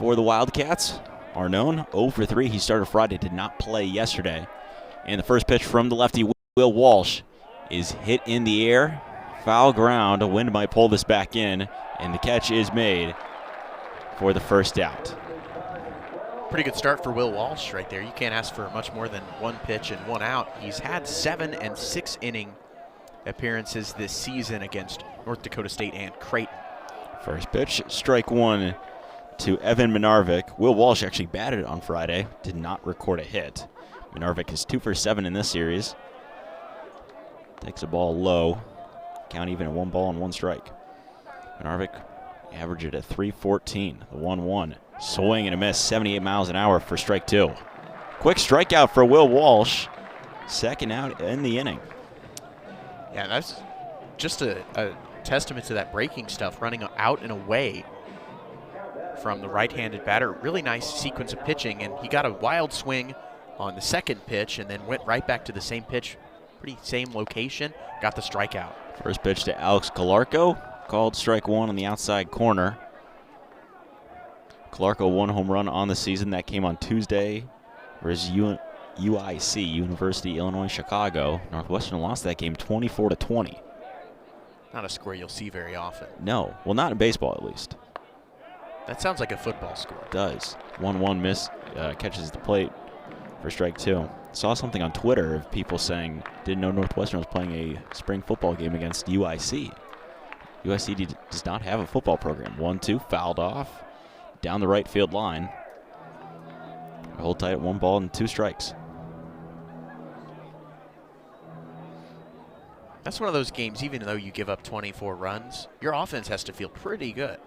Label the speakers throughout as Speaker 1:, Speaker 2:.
Speaker 1: for the Wildcats are known. 0 for 3. He started Friday, did not play yesterday. And the first pitch from the lefty, Will Walsh, is hit in the air. Foul ground. A wind might pull this back in, and the catch is made for the first out.
Speaker 2: Pretty good start for Will Walsh right there. You can't ask for much more than one pitch and one out. He's had 7 and 6 inning appearances this season against North Dakota State and Creighton.
Speaker 1: First pitch, strike one to Evan Minarvik. Will Walsh actually batted on Friday, did not record a hit. Minarvik is 2 for 7 in this series. Takes a ball low. Count even at 1 ball and 1 strike. Minarvik averaged at 314, the 1-1. Swing and a miss, 78 miles an hour for strike 2. Quick strikeout for Will Walsh. Second out in the inning.
Speaker 2: Yeah, that's just a testament to that breaking stuff, running out and away from the right-handed batter. Really nice sequence of pitching, and he got a wild swing on the second pitch and then went right back to the same pitch, pretty same location, got the strikeout.
Speaker 1: First pitch to Alex Calarco, called strike 1 on the outside corner. Calarco 1 home run on the season. That came on Tuesday versus UIC, University Illinois Chicago. Northwestern lost that game 24-20.
Speaker 2: Not a score you'll see very often.
Speaker 1: No, well, not in baseball at least.
Speaker 2: That sounds like a football score.
Speaker 1: It does. 1-1 miss, catches the plate for strike 2. Saw something on Twitter of people saying didn't know Northwestern was playing a spring football game against UIC. UIC does not have a football program. 1-2, fouled off down the right field line. Hold tight at 1 ball and 2 strikes.
Speaker 2: That's one of those games, even though you give up 24 runs, your offense has to feel pretty good.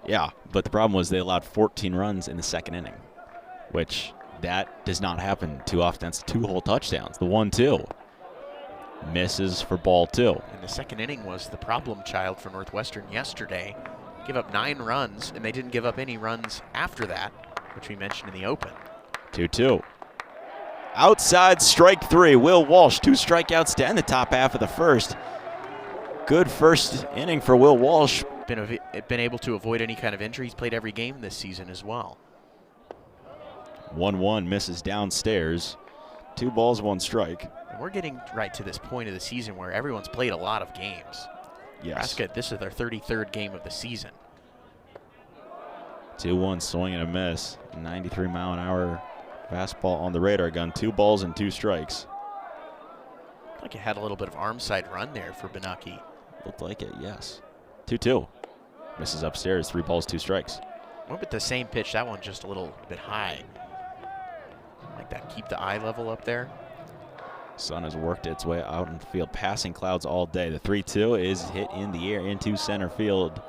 Speaker 1: Yeah, but the problem was they allowed 14 runs in the second inning, which that does not happen too often. That's 2 whole touchdowns. The 1-2 misses for ball 2.
Speaker 2: And the second inning was the problem child for Northwestern yesterday. Give up 9 runs, and they didn't give up any runs after that, which we mentioned in the open.
Speaker 1: 2-2. Outside strike 3. Will Walsh, 2 strikeouts to end the top half of the first. Good first inning for Will Walsh.
Speaker 2: Been able to avoid any kind of injury. He's played every game this season as well.
Speaker 1: 1-1 misses downstairs. 2 balls, 1 strike.
Speaker 2: And we're getting right to this point of the season where everyone's played a lot of games.
Speaker 1: Yes.
Speaker 2: Nebraska, this is their 33rd game of the season.
Speaker 1: 2-1 swing and a miss. 93-mile-an-hour fastball on the radar gun. 2 balls and 2 strikes.
Speaker 2: Like it had a little bit of arm side run there for Benaki.
Speaker 1: Looked like it, yes. 2-2. Misses upstairs. 3 balls, 2 strikes.
Speaker 2: Went with the same pitch. That one just a little bit high. Like that, keep the eye level up there.
Speaker 1: Sun has worked its way out in the field, passing clouds all day. The 3-2 is hit in the air into center field,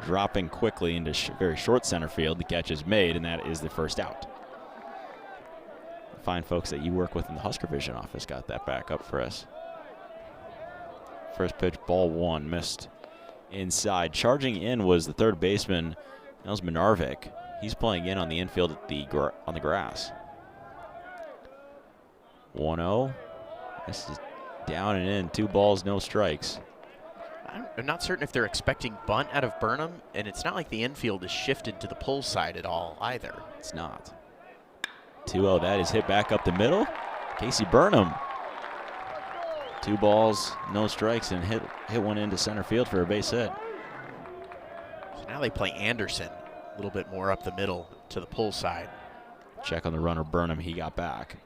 Speaker 1: dropping quickly into very short center field. The catch is made, and that is the first out. The fine folks that you work with in the Husker Vision office got that back up for us. First pitch, ball 1, missed inside. Charging in was the third baseman, Nels Minarvik. He's playing in on the infield at on the grass. 1-0. This is down and in. 2 balls, no strikes.
Speaker 2: I'm not certain if they're expecting bunt out of Burnham, and it's not like the infield is shifted to the pull side at all either.
Speaker 1: It's not. 2-0. That is hit back up the middle. Casey Burnham. 2 balls, no strikes, and hit one into center field for a base hit.
Speaker 2: So now they play Anderson a little bit more up the middle to the pull side.
Speaker 1: Check on the runner, Burnham. He got back.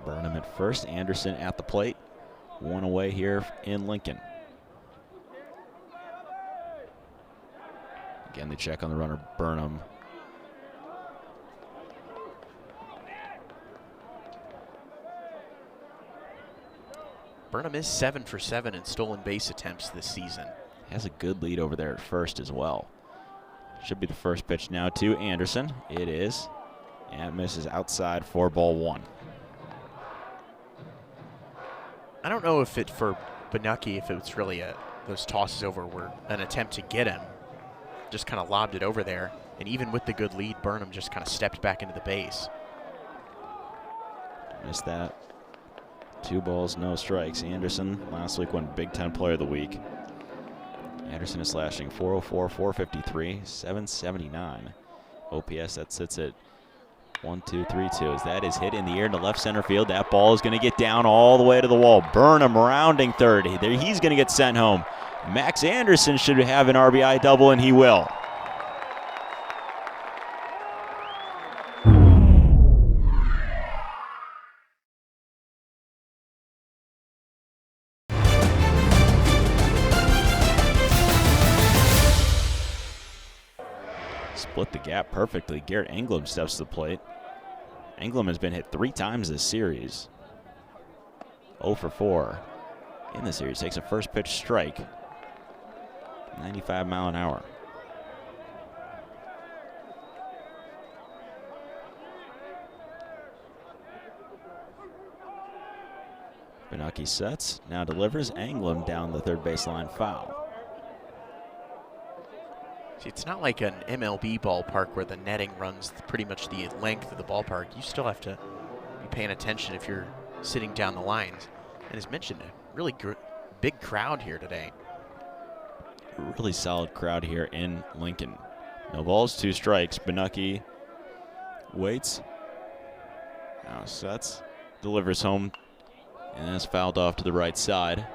Speaker 1: Burnham at first, Anderson at the plate. 1 away here in Lincoln. Again, the check on the runner, Burnham.
Speaker 2: Burnham is 7 for 7 in stolen base attempts this season.
Speaker 1: Has a good lead over there at first as well. Should be the first pitch now to Anderson. It is. And misses outside for ball 1.
Speaker 2: I don't know if it for Benaki, if it was really those tosses over were an attempt to get him. Just kind of lobbed it over there. And even with the good lead, Burnham just kind of stepped back into the base.
Speaker 1: Missed that. 2 balls, no strikes. Anderson last week won Big Ten Player of the Week. Anderson is slashing 404, 453, 779. OPS, that sits at 1-2-3-2 as that is hit in the air into left center field. That ball is going to get down all the way to the wall. Burnham rounding third. He's going to get sent home. Max Anderson should have an RBI double, and he will. Split the gap perfectly. Garrett Englum steps to the plate. Englum has been hit 3 times this series. 0 for 4 in the series. Takes a first pitch strike. 95 mile an hour. Benacki sets, now delivers. Englum down the third baseline, foul.
Speaker 2: See, it's not like an MLB ballpark where the netting runs pretty much the length of the ballpark. You still have to be paying attention if you're sitting down the lines. And as mentioned, a really big crowd here today.
Speaker 1: Really solid crowd here in Lincoln. No balls, 2 strikes. Benacki waits. Now sets, delivers home, and that's fouled off to the right side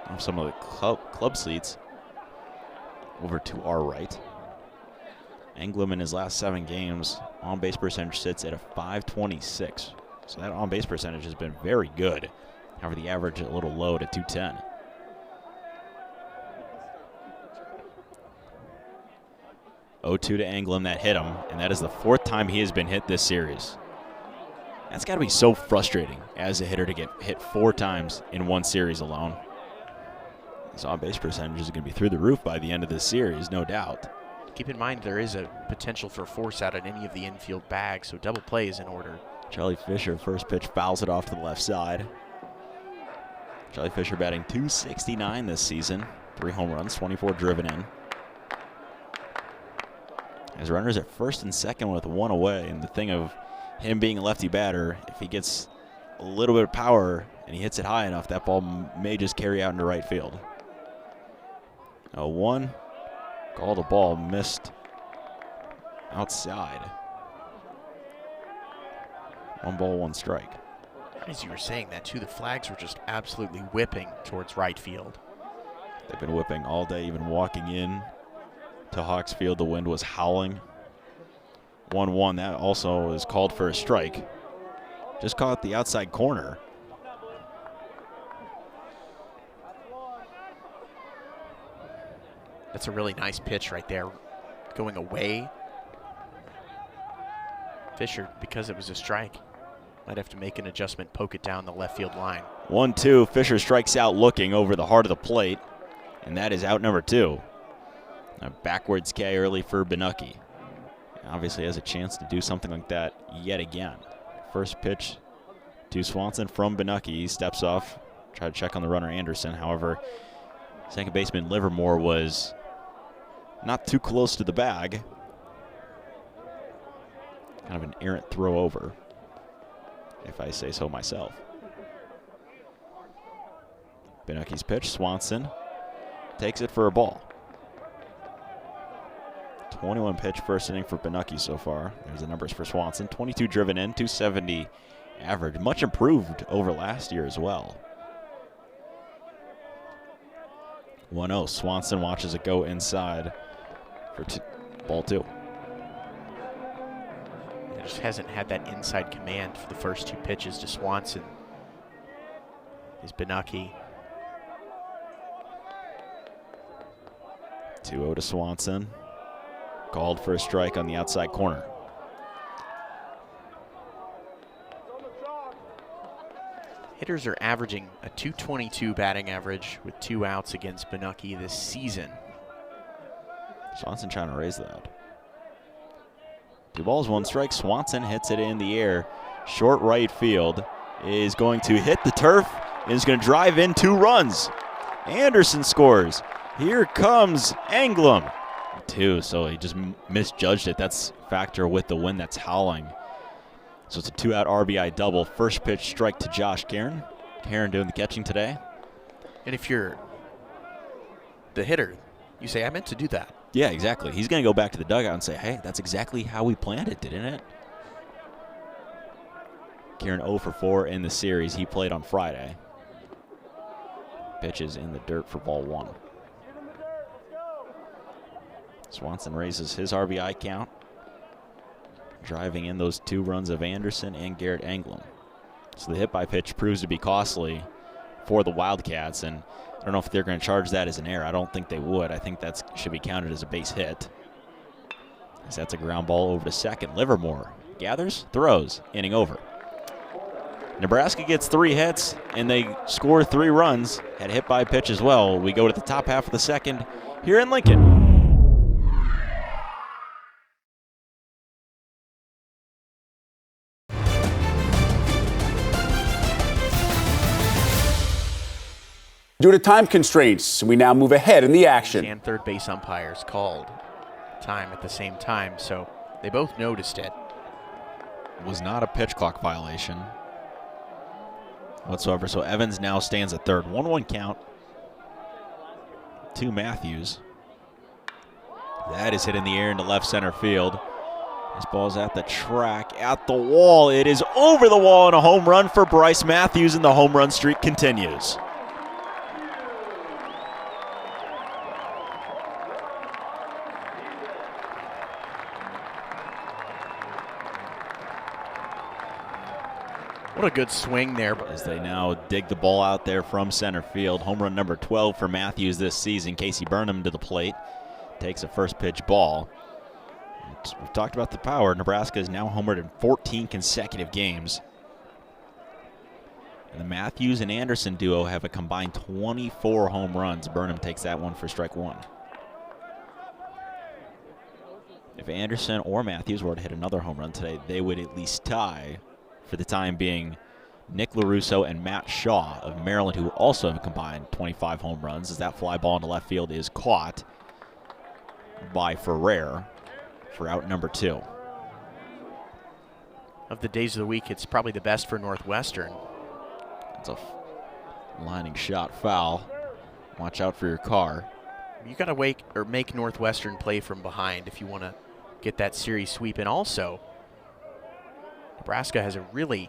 Speaker 1: of some of the club seats over to our right. Englum in his last 7 games, on-base percentage sits at a .526. So that on-base percentage has been very good. However, the average a little low to .210. Oh, 2 to Englum, that hit him, and that is the 4th time he has been hit this series. That's got to be so frustrating as a hitter to get hit 4 times in one series alone. His on-base percentage is going to be through the roof by the end of this series, no doubt.
Speaker 2: Keep in mind there is a potential for force out at any of the infield bags, so double play is in order.
Speaker 1: Charlie Fisher, first pitch, fouls it off to the left side. Charlie Fisher batting .269 this season. 3 home runs, 24 driven in. His runners at first and second with 1 away, and the thing of him being a lefty batter, if he gets a little bit of power and he hits it high enough, that ball may just carry out into right field. 0-1, called a ball, missed outside. 1 ball, 1 strike.
Speaker 2: As you were saying that too, the flags were just absolutely whipping towards right field.
Speaker 1: They've been whipping all day, even walking in to Hawks Field. The wind was howling. 1-1, that also is called for a strike. Just caught the outside corner.
Speaker 2: That's a really nice pitch right there, going away. Fisher, because it was a strike, might have to make an adjustment, poke it down the left field line.
Speaker 1: 1-2, Fisher strikes out looking over the heart of the plate, and that is out number 2. A backwards K early for Benacki. Obviously has a chance to do something like that yet again. First pitch to Swanson from Benacki. He steps off, try to check on the runner Anderson. However, second baseman Livermore was not too close to the bag. Kind of an errant throw over, if I say so myself. Benacki's pitch, Swanson takes it for a ball. 21 pitch first inning for Benacki so far. There's the numbers for Swanson. 22 driven in, 270 average. Much improved over last year as well. 1-0. Swanson watches it go inside for ball 2.
Speaker 2: He just hasn't had that inside command for the first 2 pitches to Swanson. Is Benacki.
Speaker 1: 2-0 to Swanson. Called for a strike on the outside corner.
Speaker 2: Hitters are averaging a .222 batting average with 2 outs against Benacki this season.
Speaker 1: Swanson trying to raise that. 2 balls, 1 strike. Swanson hits it in the air. Short right field is going to hit the turf and is going to drive in 2 runs. Anderson scores. Here comes Englum. 2, so he just misjudged it. That's factor with the wind that's howling. So it's a 2-out RBI double. First pitch strike to Josh Guerin. Karen doing the catching today.
Speaker 2: And if you're the hitter, you say, I meant to do that.
Speaker 1: Yeah, exactly. He's going to go back to the dugout and say, hey, that's exactly how we planned it, didn't it? Kieran 0 for 4 in the series. He played on Friday. Pitches in the dirt for ball 1. Swanson raises his RBI count, driving in those 2 runs of Anderson and Garrett Anglin. So the hit by pitch proves to be costly for the Wildcats, and I don't know if they're going to charge that as an error. I don't think they would. I think that should be counted as a base hit. As that's a ground ball over to second. Livermore gathers, throws, inning over. Nebraska gets 3 hits, and they score 3 runs. Had hit by pitch as well. We go to the top half of the second here in Lincoln.
Speaker 3: Due to time constraints, we now move ahead in the action.
Speaker 2: And third base umpires called time at the same time, so they both noticed it.
Speaker 1: Was not a pitch clock violation whatsoever. So Evans now stands at third. 1-1 count to Matthews. That is hit in the air into left center field. This ball's at the track, at the wall. It is over the wall and a home run for Bryce Matthews, and the home run streak continues.
Speaker 2: What a good swing there.
Speaker 1: As they now dig the ball out there from center field. Home run number 12 for Matthews this season. Casey Burnham to the plate. Takes a first pitch ball. We've talked about the power. Nebraska is now homered in 14 consecutive games. And the Matthews and Anderson duo have a combined 24 home runs. Burnham takes that one for strike 1. If Anderson or Matthews were to hit another home run today, they would at least tie, for the time being, Nick LaRusso and Matt Shaw of Maryland, who also have combined 25 home runs, as that fly ball into left field is caught by Ferrer for out number 2.
Speaker 2: Of the days of the week, it's probably the best for Northwestern.
Speaker 1: It's a lining shot foul. Watch out for your car.
Speaker 2: You got to make Northwestern play from behind if you want to get that series sweep. And also, Nebraska has they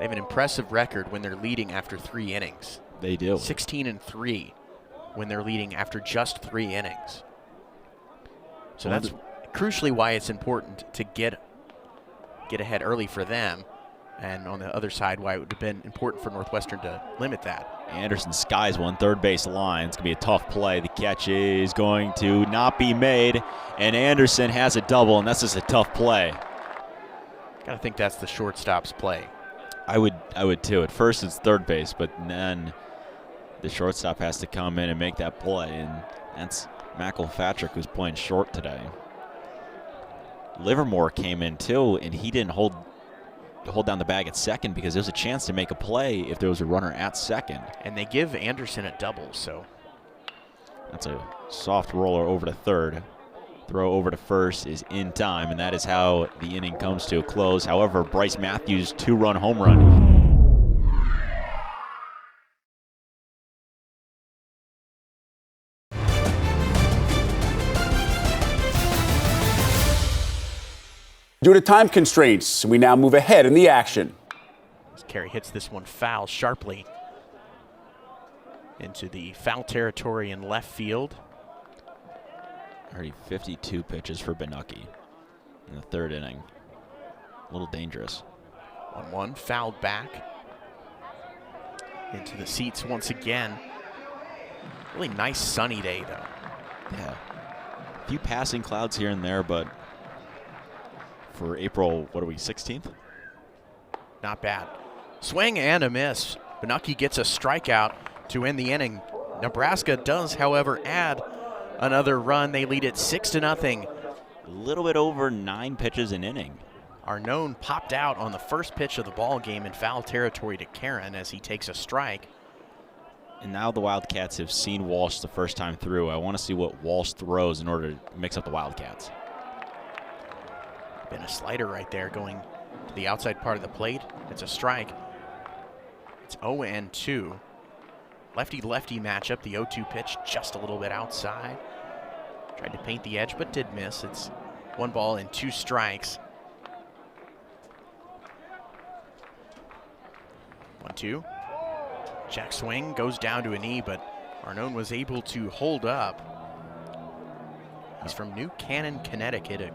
Speaker 2: have an impressive record when they're leading after 3 innings.
Speaker 1: They do.
Speaker 2: 16-3 when they're leading after just 3 innings. So that's crucially why it's important to get ahead early for them. And on the other side, why it would have been important for Northwestern to limit that.
Speaker 1: Anderson skies one, third base line. It's going to be a tough play. The catch is going to not be made, and Anderson has a double, and that's just a tough play.
Speaker 2: Got to think that's the shortstop's play.
Speaker 1: I would too. At first it's third base, but then the shortstop has to come in and make that play, and that's McElpatrick, who's playing short today. Livermore came in too, and he didn't hold down the bag at second because there was a chance to make a play if there was a runner at second.
Speaker 2: And they give Anderson a double, so.
Speaker 1: That's a soft roller over to third. Throw over to first is in time, and that is how the inning comes to a close. However, Bryce Matthews' 2-run home run.
Speaker 3: Due to time constraints, we now move ahead in the action.
Speaker 2: As Carey hits this one foul sharply into the foul territory in left field.
Speaker 1: Already 52 pitches for Benucki in the 3rd inning. A little dangerous.
Speaker 2: 1-1, fouled back into the seats once again. Really nice sunny day, though.
Speaker 1: Yeah. A few passing clouds here and there, but for April, 16th?
Speaker 2: Not bad. Swing and a miss. Benucki gets a strikeout to end the inning. Nebraska does, however, add another run. They lead it 6-0.
Speaker 1: A little bit over 9 pitches an inning.
Speaker 2: Arnone popped out on the first pitch of the ball game in foul territory to Karen as he takes a strike.
Speaker 1: And now the Wildcats have seen Walsh the first time through. I want to see what Walsh throws in order to mix up the Wildcats.
Speaker 2: Been a slider right there going to the outside part of the plate. It's a strike. It's 0-2. Lefty-lefty matchup. The 0-2 pitch just a little bit outside. Tried to paint the edge, but did miss. It's 1 ball and 2 strikes. 1-2. Check swing, goes down to a knee, but Arnone was able to hold up. He's from New Canaan, Connecticut, a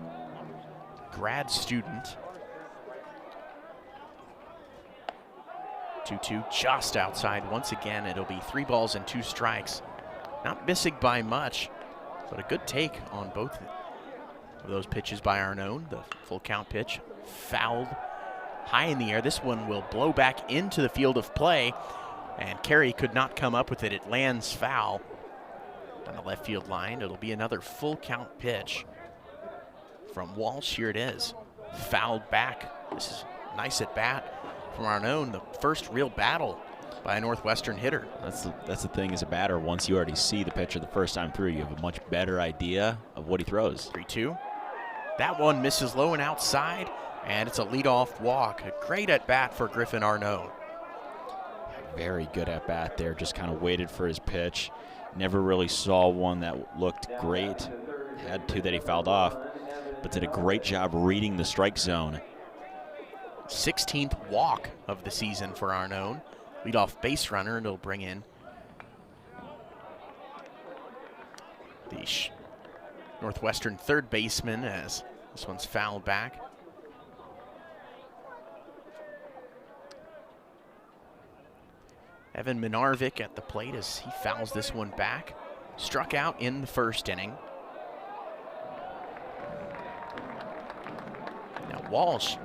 Speaker 2: grad student. 2-2 just outside. Once again, it'll be 3 balls and 2 strikes. Not missing by much, but a good take on both of those pitches by Arnone. The full count pitch fouled high in the air. This one will blow back into the field of play, and Carey could not come up with it. It lands foul on the left field line. It'll be another full count pitch from Walsh. Here it is. Fouled back. This is nice at bat from Arnone. The first real battle by a Northwestern hitter.
Speaker 1: That's the thing as a batter. Once you already see the pitcher the first time through, you have a much better idea of what he throws.
Speaker 2: 3-2. That one misses low and outside, and it's a leadoff walk. A great at bat for Griffin Arnone.
Speaker 1: Very good at bat there. Just kind of waited for his pitch. Never really saw one that looked great. Had 2 that he fouled off, but did a great job reading the strike zone.
Speaker 2: 16th walk of the season for Arnone. Leadoff base runner, and it'll bring in the Northwestern third baseman as this one's fouled back. Evan Minarvik at the plate as he fouls this one back. Struck out in the first inning. Now Walsh,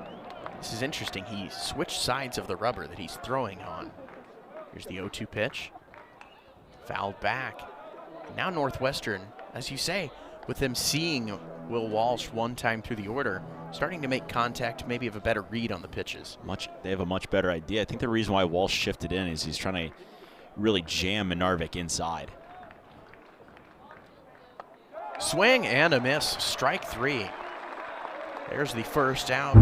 Speaker 2: this is interesting. He switched sides of the rubber that he's throwing on. Here's the 0-2 pitch. Fouled back. Now Northwestern, as you say, with them seeing Will Walsh one time through the order, starting to make contact, maybe have a better read on the pitches.
Speaker 1: They have a much better idea. I think the reason why Walsh shifted in is he's trying to really jam Minarvik inside.
Speaker 2: Swing and a miss. Strike 3. There's the first out.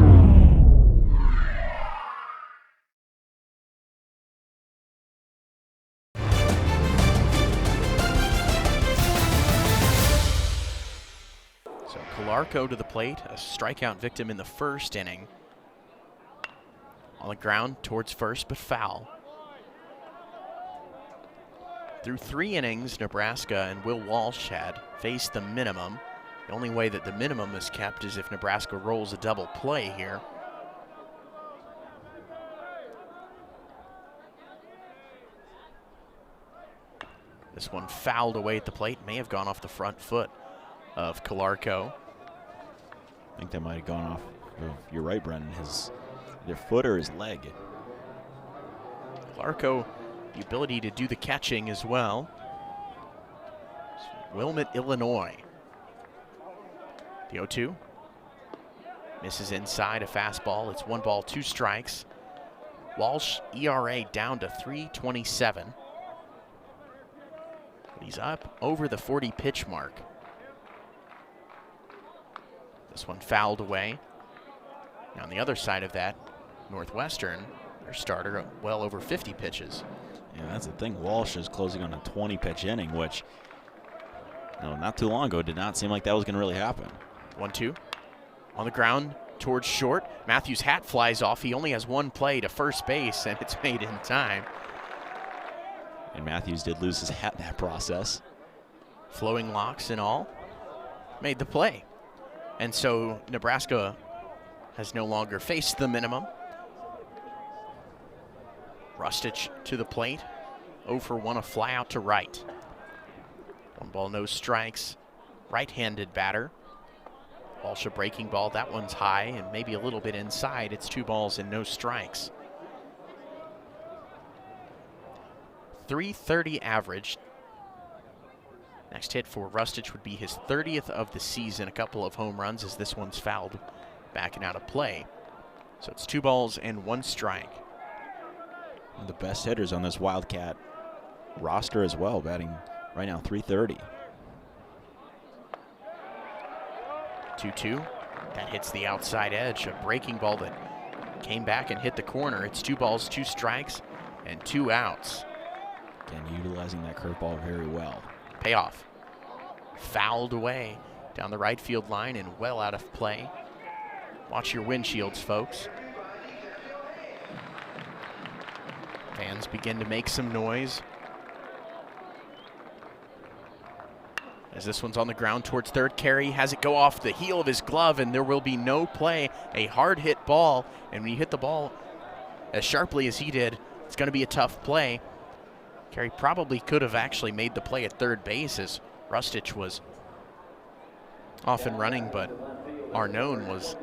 Speaker 2: So Calarco to the plate, a strikeout victim in the first inning. On the ground towards first, but foul. Through 3 innings, Nebraska and Will Walsh had faced the minimum. The only way that the minimum is kept is if Nebraska rolls a double play here. This one fouled away at the plate, may have gone off the front foot of Calarco.
Speaker 1: I think that might have gone off. You're right, Brendan. Their foot or his leg.
Speaker 2: Calarco, the ability to do the catching as well. Wilmette, Illinois. The 0-2. Misses inside, a fastball. It's 1 ball, 2 strikes. Walsh ERA down to 3.27. But he's up over the 40 pitch mark. This one fouled away. Now on the other side of that, Northwestern, their starter, well over 50 pitches.
Speaker 1: Yeah, that's the thing. Walsh is closing on a 20-pitch inning, which not too long ago did not seem like that was going to really happen.
Speaker 2: 1-2. On the ground towards short. Matthews' hat flies off. He only has 1 play to first base, and it's made in time.
Speaker 1: And Matthews did lose his hat in that process.
Speaker 2: Flowing locks and all. Made the play. And so Nebraska has no longer faced the minimum. Rustich to the plate. 0 for 1, a fly out to right. 1 ball, no strikes. Right-handed batter. Walsh a breaking ball. That one's high and maybe a little bit inside. It's 2 balls and no strikes. .330 average. Next hit for Rustich would be his 30th of the season. A couple of home runs as this one's fouled back and out of play. So it's 2 balls and 1 strike.
Speaker 1: One of the best hitters on this Wildcat roster as well, batting right now .330.
Speaker 2: 2-2. That hits the outside edge. A breaking ball that came back and hit the corner. It's 2 balls, 2 strikes. and 2 outs.
Speaker 1: Again, utilizing that curveball very well.
Speaker 2: Payoff. Fouled away down the right field line and well out of play. Watch your windshields, folks. Fans begin to make some noise as this one's on the ground towards third. Carey has it go off the heel of his glove, and there will be no play. A hard hit ball, and when you hit the ball as sharply as he did, it's going to be a tough play. Carey probably could have actually made the play at third base as Rustich was off and running, but Arnone was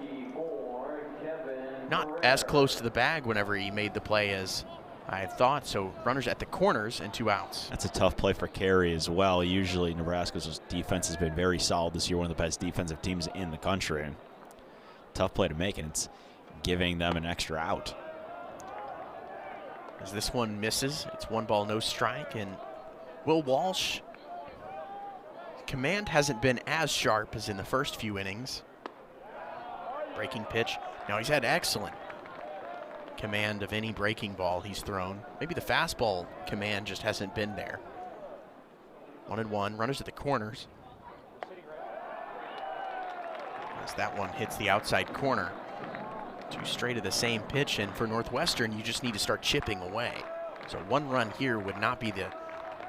Speaker 2: not as close to the bag whenever he made the play as I had thought. So runners at the corners and 2 outs.
Speaker 1: That's a tough play for Carey as well. Usually Nebraska's defense has been very solid this year, one of the best defensive teams in the country. Tough play to make, and it's giving them an extra out.
Speaker 2: As this one misses, it's 1 ball, no strike, and Will Walsh, command hasn't been as sharp as in the first few innings. Breaking pitch. Now he's had excellent command of any breaking ball he's thrown. Maybe the fastball command just hasn't been there. 1-1, runners at the corners. As that one hits the outside corner. 2 straight of the same pitch, and for Northwestern, you just need to start chipping away. So 1 run here would not be the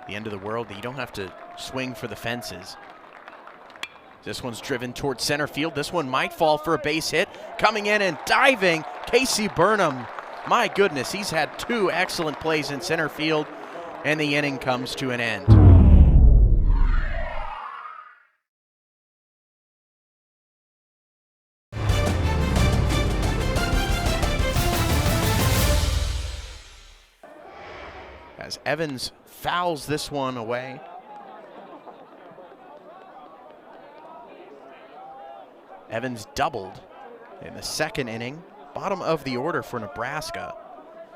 Speaker 2: end of the world. You don't have to swing for the fences. This one's driven towards center field. This one might fall for a base hit. Coming in and diving, Casey Burnham. My goodness, he's had 2 excellent plays in center field, and the inning comes to an end. As Evans fouls this one away. Evans doubled in the 2nd inning. Bottom of the order for Nebraska.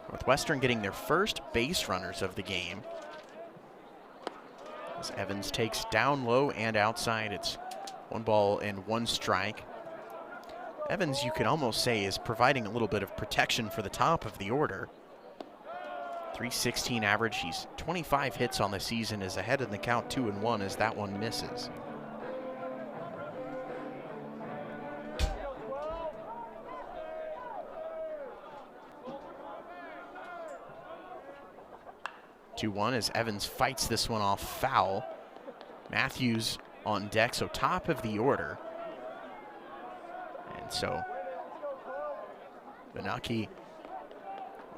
Speaker 2: Northwestern getting their first base runners of the game. As Evans takes down low and outside, it's 1 ball and 1 strike. Evans, you could almost say, is providing a little bit of protection for the top of the order. .316 average. He's 25 hits on the season, is ahead in the count 2-1 as that one misses. .2-1 as Evans fights this one off foul. Matthews on deck, so top of the order. And so Benaki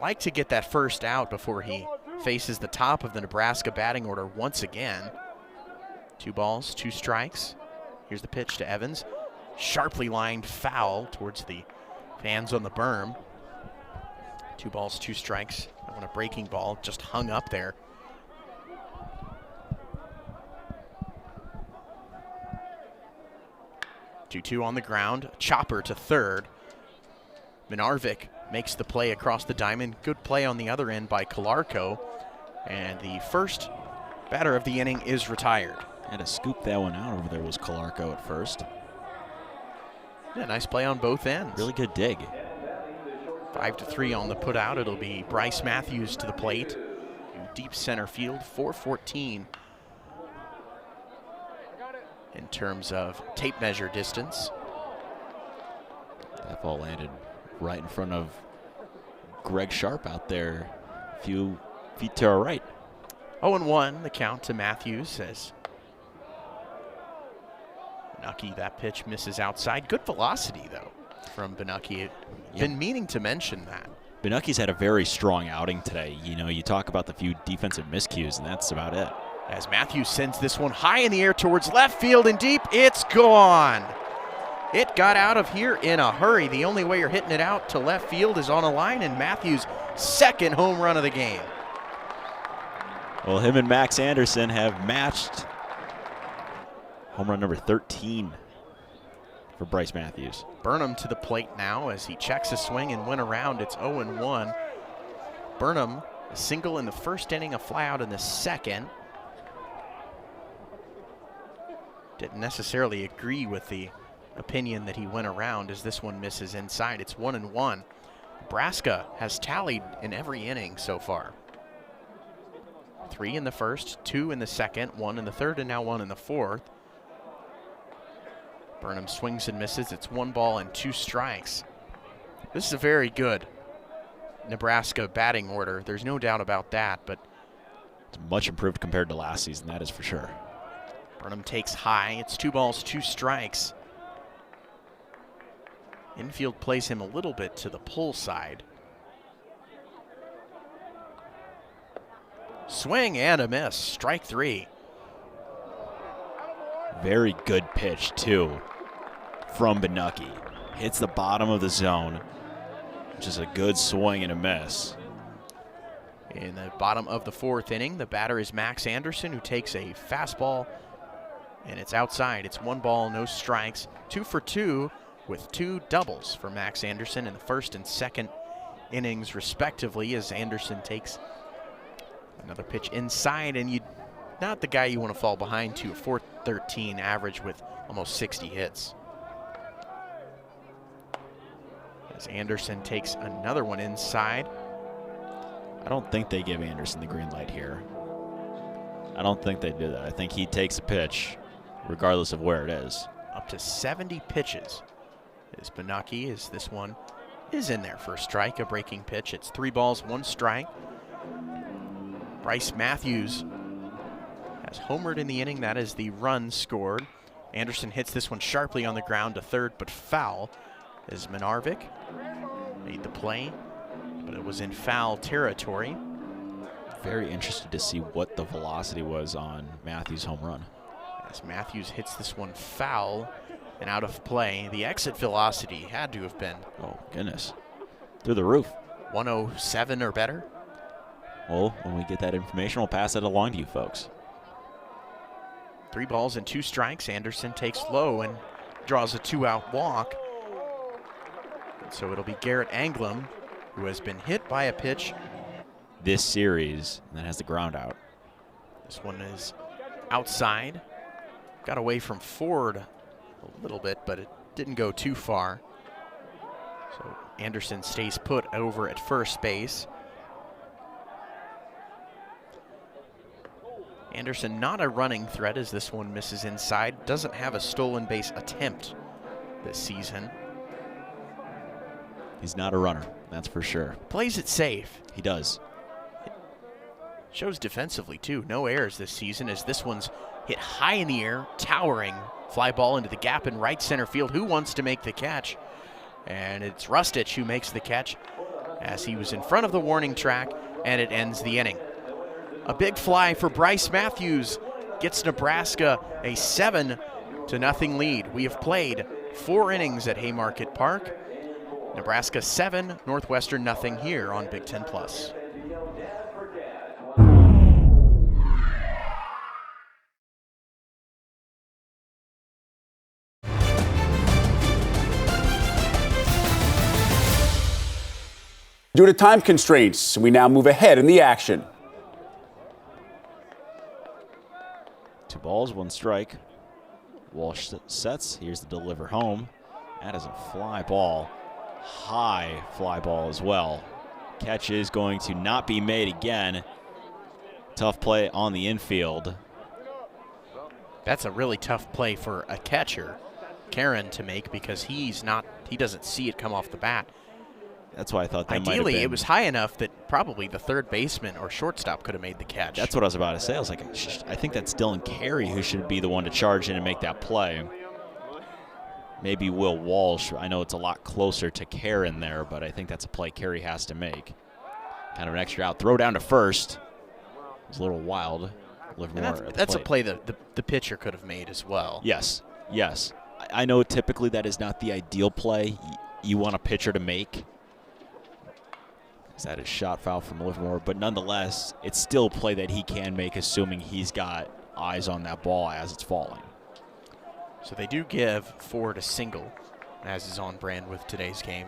Speaker 2: like to get that first out before he faces the top of the Nebraska batting order once again. 2 balls, 2 strikes. Here's the pitch to Evans. Sharply lined foul towards the fans on the berm. 2 balls, 2 strikes. I want a breaking ball, just hung up there. Two on the ground, chopper to third. Minarvik makes the play across the diamond. Good play on the other end by Kolarko. And the first batter of the inning is retired.
Speaker 1: Had to scoop that one out over there was Kolarko at first.
Speaker 2: Yeah, nice play on both ends.
Speaker 1: Really good dig.
Speaker 2: 5-3 on the put out. It'll be Bryce Matthews to the plate. Deep center field, 414 in terms of tape measure distance.
Speaker 1: That ball landed right in front of Greg Sharp out there, a few feet to our right.
Speaker 2: 0-1 the count to Matthews as Benaki, that pitch misses outside. Good velocity though from Benaki. Been meaning to mention that.
Speaker 1: Benucky's had a very strong outing today. You know, you talk about the few defensive miscues, and that's about it.
Speaker 2: As Matthews sends this one high in the air towards left field and deep, it's gone. It got out of here in a hurry. The only way you're hitting it out to left field is on a line, and Matthews' 2nd home run of the game.
Speaker 1: Well, him and Max Anderson have matched home run number 13 for Bryce Matthews.
Speaker 2: Burnham to the plate now as he checks a swing and went around. It's 0-1. Burnham, a single in the 1st inning, a flyout in the 2nd. Didn't necessarily agree with the opinion that he went around as this one misses inside. It's 1-1. Nebraska has tallied in every inning so far. 3 in the first, 2 in the second, 1 in the third, and now 1 in the fourth. Burnham swings and misses. It's 1 ball and 2 strikes. This is a very good Nebraska batting order. There's no doubt about that, but
Speaker 1: it's much improved compared to last season, that is for sure.
Speaker 2: Burnham takes high. It's 2 balls, 2 strikes. Infield plays him a little bit to the pull side. Swing and a miss. Strike 3.
Speaker 1: Very good pitch, too, from Benucki. Hits the bottom of the zone, which is a good swing and a miss.
Speaker 2: In the bottom of the 4th inning, the batter is Max Anderson, who takes a fastball, and it's outside. It's 1 ball, no strikes. 2 for 2 with 2 doubles for Max Anderson in the first and second innings, respectively, as Anderson takes another pitch inside, and not the guy you want to fall behind to, a .413 average with almost 60 hits. As Anderson takes another one inside.
Speaker 1: I don't think they give Anderson the green light here. I don't think they do that. I think he takes a pitch regardless of where it is.
Speaker 2: Up to 70 pitches is Benucki, as this one is in there for a strike, a breaking pitch. It's 3 balls, 1 strike. Bryce Matthews has homered in the inning. That is the run scored. Anderson hits this one sharply on the ground to third, but foul, as Menarvik made the play, but it was in foul territory.
Speaker 1: Very interested to see what the velocity was on Matthews' home run.
Speaker 2: As Matthews hits this one foul and out of play, the exit velocity had to have been,
Speaker 1: oh goodness, through the roof.
Speaker 2: 107 or better.
Speaker 1: Well, when we get that information, we'll pass it along to you folks.
Speaker 2: 3 balls and 2 strikes. Anderson takes low and draws a 2-out walk. And so it'll be Garrett Anglem, who has been hit by a pitch
Speaker 1: this series, and then has the ground out.
Speaker 2: This one is outside. Got away from Ford a little bit, but it didn't go too far. So Anderson stays put over at first base. Anderson not a running threat as this one misses inside. Doesn't have a stolen base attempt this season.
Speaker 1: He's not a runner, that's for sure.
Speaker 2: Plays it safe.
Speaker 1: He does.
Speaker 2: Shows defensively too. No errors this season as this one's hit high in the air, towering fly ball into the gap in right center field. Who wants to make the catch? And it's Rustich who makes the catch as he was in front of the warning track, and it ends the inning. A big fly for Bryce Matthews gets Nebraska a 7-0 lead. We have played 4 innings at Haymarket Park. Nebraska 7, Northwestern nothing here on Big Ten Plus.
Speaker 3: Due to time constraints, we now move ahead in the action.
Speaker 1: 2 balls, 1 strike. Walsh sets. Here's the deliver home. That is a fly ball. High fly ball as well. Catch is going to not be made again. Tough play on the infield.
Speaker 2: That's a really tough play for a catcher, Karen, to make because he doesn't see it come off the bat.
Speaker 1: That's why I thought that might have been.
Speaker 2: Ideally, it was high enough that probably the third baseman or shortstop could have made the catch.
Speaker 1: That's what I was about to say. I was like, I think that's Dylan Carey who should be the one to charge in and make that play. Maybe Will Walsh. I know it's a lot closer to Karen there, but I think that's a play Carey has to make. Kind of an extra out. Throw down to first. It was a little wild.
Speaker 2: That's a play that the pitcher could have made as well.
Speaker 1: Yes, yes. I know typically that is not the ideal play you want a pitcher to make. That is shot foul from Livermore, but nonetheless, it's still a play that he can make, assuming he's got eyes on that ball as it's falling.
Speaker 2: So they do give Ford a single, as is on brand with today's game.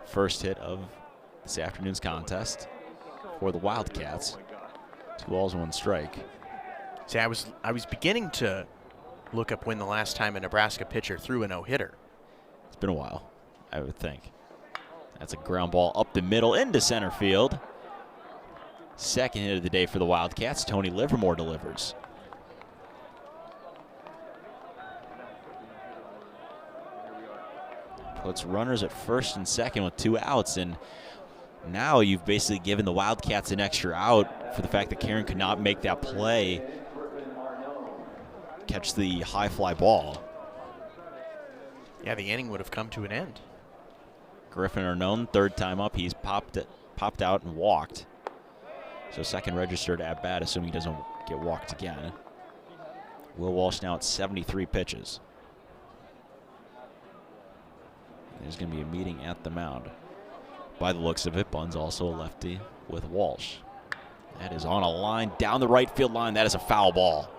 Speaker 1: First hit of this afternoon's contest for the Wildcats. 2 balls, 1 strike.
Speaker 2: See, I was beginning to look up when the last time a Nebraska pitcher threw a no-hitter.
Speaker 1: It's been a while, I would think. That's a ground ball up the middle into center field. Second hit of the day for the Wildcats. Tony Livermore delivers. Puts runners at first and second with 2 outs, and now you've basically given the Wildcats an extra out for the fact that Karen could not make that play, catch the high fly ball.
Speaker 2: Yeah, the inning would have come to an end.
Speaker 1: Griffin Arnone, third time up, he's popped out and walked. So second registered at bat, assuming he doesn't get walked again. Will Walsh now at 73 pitches. There's going to be a meeting at the mound. By the looks of it, Bunn's also a lefty with Walsh. That is on a line down the right field line. That is a foul ball.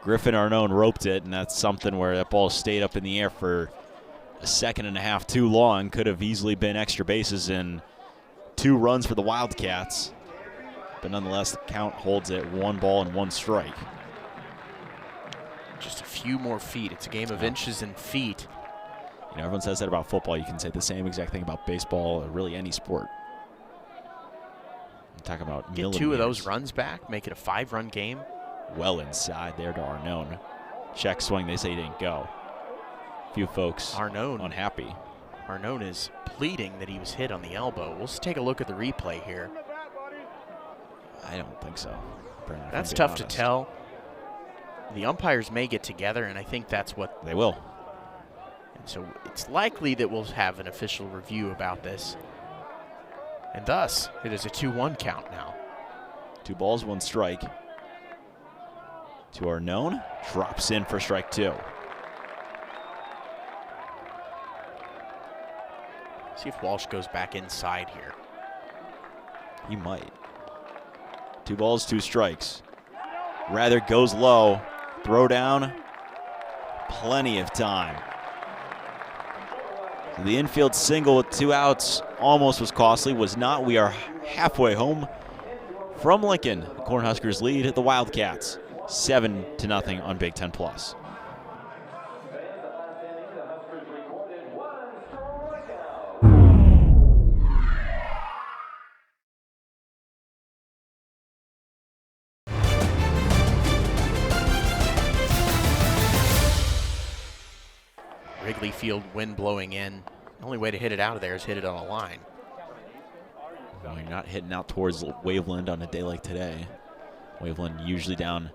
Speaker 1: Griffin Arnone roped it, and that's something where that ball stayed up in the air for a second and a half too long. Could have easily been extra bases and 2 runs for the Wildcats. But nonetheless, the count holds at 1 ball and 1 strike.
Speaker 2: Just a few more feet. It's a game of inches and feet.
Speaker 1: You know, everyone says that about football. You can say the same exact thing about baseball or really any sport. I'm talking about
Speaker 2: get
Speaker 1: millimeters.
Speaker 2: 2 of those runs back, make it a 5-run game.
Speaker 1: Well inside there to Arnone. Check swing, they say he didn't go. Few folks unhappy.
Speaker 2: Arnone is pleading that he was hit on the elbow. We'll just take a look at the replay here.
Speaker 1: I don't think so, Brandon,
Speaker 2: that's tough to tell. The umpires may get together, and I think that's what
Speaker 1: they will.
Speaker 2: And so it's likely that we'll have an official review about this. And thus, it is a 2-1 count now.
Speaker 1: 2 balls, 1 strike. To Arnone, drops in for strike 2.
Speaker 2: See if Walsh goes back inside here.
Speaker 1: He might. 2 balls, 2 strikes. Rather goes low. Throw down. Plenty of time. The infield single with 2 outs almost was costly. Was not. We are halfway home from Lincoln. The Cornhuskers lead the Wildcats 7-0 on Big Ten Plus.
Speaker 2: Wrigley Field, wind blowing in. The only way to hit it out of there is hit it on a line.
Speaker 1: Well, you're not hitting out towards Waveland on a day like today. Waveland usually down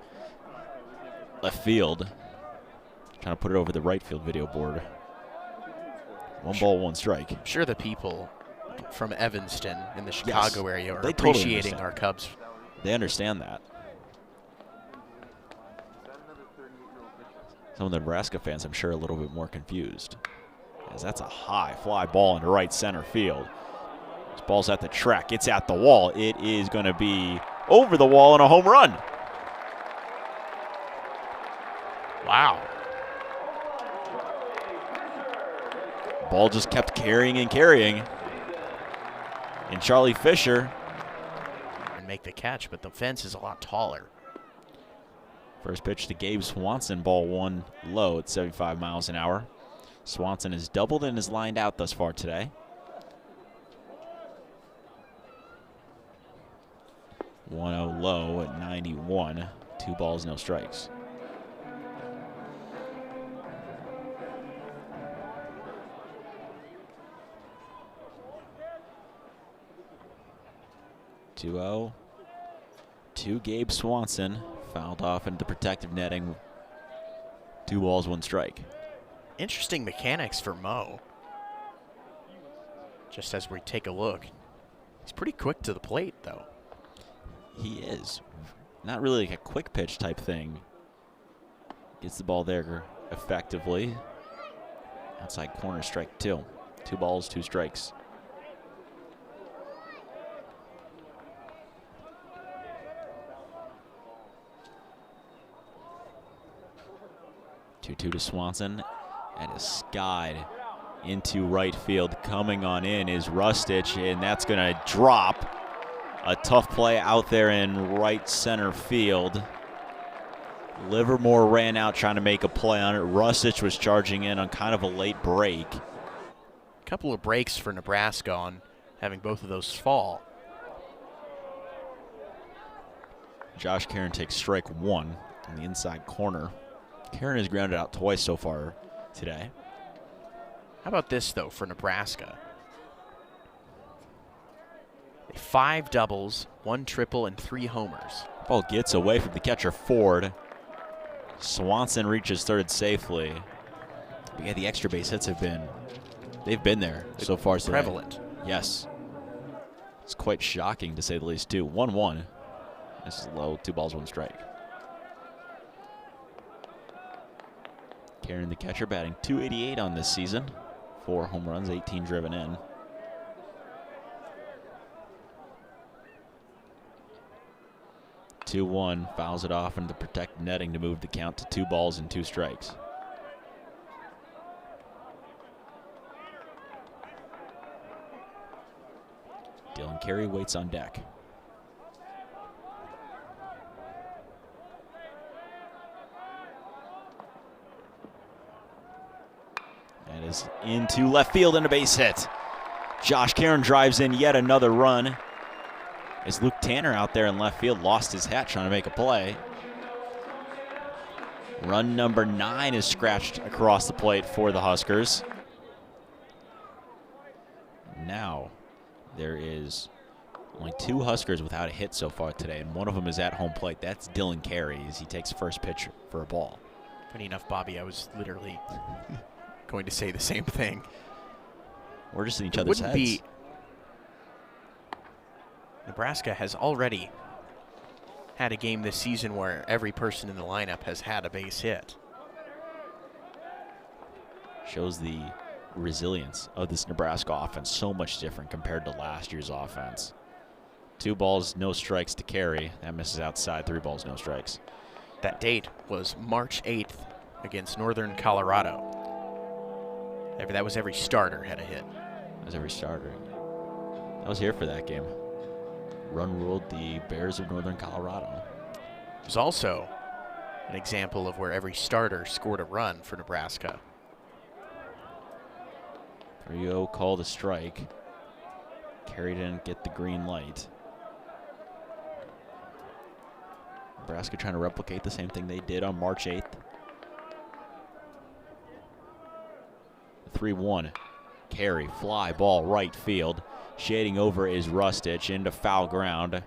Speaker 1: left field. Trying to put it over the right field video board. 1 ball, 1 strike.
Speaker 2: I'm sure the people from Evanston in the Chicago area are
Speaker 1: they totally
Speaker 2: appreciating our Cubs.
Speaker 1: They understand that. Some of the Nebraska fans, I'm sure, are a little bit more confused, as that's a high fly ball into right center field. This ball's at the track. It's at the wall. It is going to be over the wall and a home run.
Speaker 2: Wow.
Speaker 1: Ball just kept carrying and carrying. And Charlie Fisher
Speaker 2: and make the catch, but the fence is a lot taller.
Speaker 1: First pitch to Gabe Swanson, ball 1 low at 75 miles an hour. Swanson has doubled and is lined out thus far today. 1-0 low at 91. 2 balls, no strikes. (2-0) to Gabe Swanson. Fouled off into the protective netting. 2 balls, 1 strike.
Speaker 2: Interesting mechanics for Mo. Just as we take a look. He's pretty quick to the plate, though.
Speaker 1: He is. Not really like a quick pitch type thing. Gets the ball there effectively. Outside corner, strike 2. 2 balls, 2 strikes. Two to Swanson, and is skied into right field. Coming on in is Rustich, and that's going to drop. A tough play out there in right center field. Livermore ran out trying to make a play on it. Rustich was charging in on kind of a late break.
Speaker 2: A couple of breaks for Nebraska on having both of those fall.
Speaker 1: Josh Karen takes strike one in the inside corner. Karen has grounded out twice so far today.
Speaker 2: How about this, though, for Nebraska? 5 doubles, 1 triple, and 3 homers.
Speaker 1: Ball gets away from the catcher Ford. Swanson reaches third safely. But yeah, the extra base hits they've been there so far today.
Speaker 2: Prevalent.
Speaker 1: Yes. It's quite shocking to say the least, too. 1-1. This is low, 2 balls, 1 strike. Karen, the catcher, batting .288 on this season. 4 home runs, 18 driven in. (2-1) fouls it off into the protect netting to move the count to 2 balls and 2 strikes. Dylan Carey waits on deck. That is into left field and a base hit. Josh Karen drives in yet another run. As Luke Tanner out there in left field lost his hat trying to make a play. Run number 9 is scratched across the plate for the Huskers. Now there is only 2 Huskers without a hit so far today, and one of them is at home plate. That's Dylan Carey as he takes first pitch for a ball.
Speaker 2: Funny enough, Bobby, I was literally going to say the same thing.
Speaker 1: We're just in each other's heads.
Speaker 2: Nebraska has already had a game this season where every person in the lineup has had a base hit.
Speaker 1: Shows the resilience of this Nebraska offense, so much different compared to last year's offense. 2 balls, no strikes to Carey. That misses outside. 3 balls, no strikes.
Speaker 2: That date was March 8th against Northern Colorado. That was every starter had a hit.
Speaker 1: That was every starter. I was here for that game. Run ruled the Bears of Northern Colorado.
Speaker 2: It was also an example of where every starter scored a run for Nebraska.
Speaker 1: 3-0 called a strike. Carey didn't get the green light. Nebraska trying to replicate the same thing they did on March 8th. 3-1. Carey, fly ball right field. Shading over is Rustich into foul ground.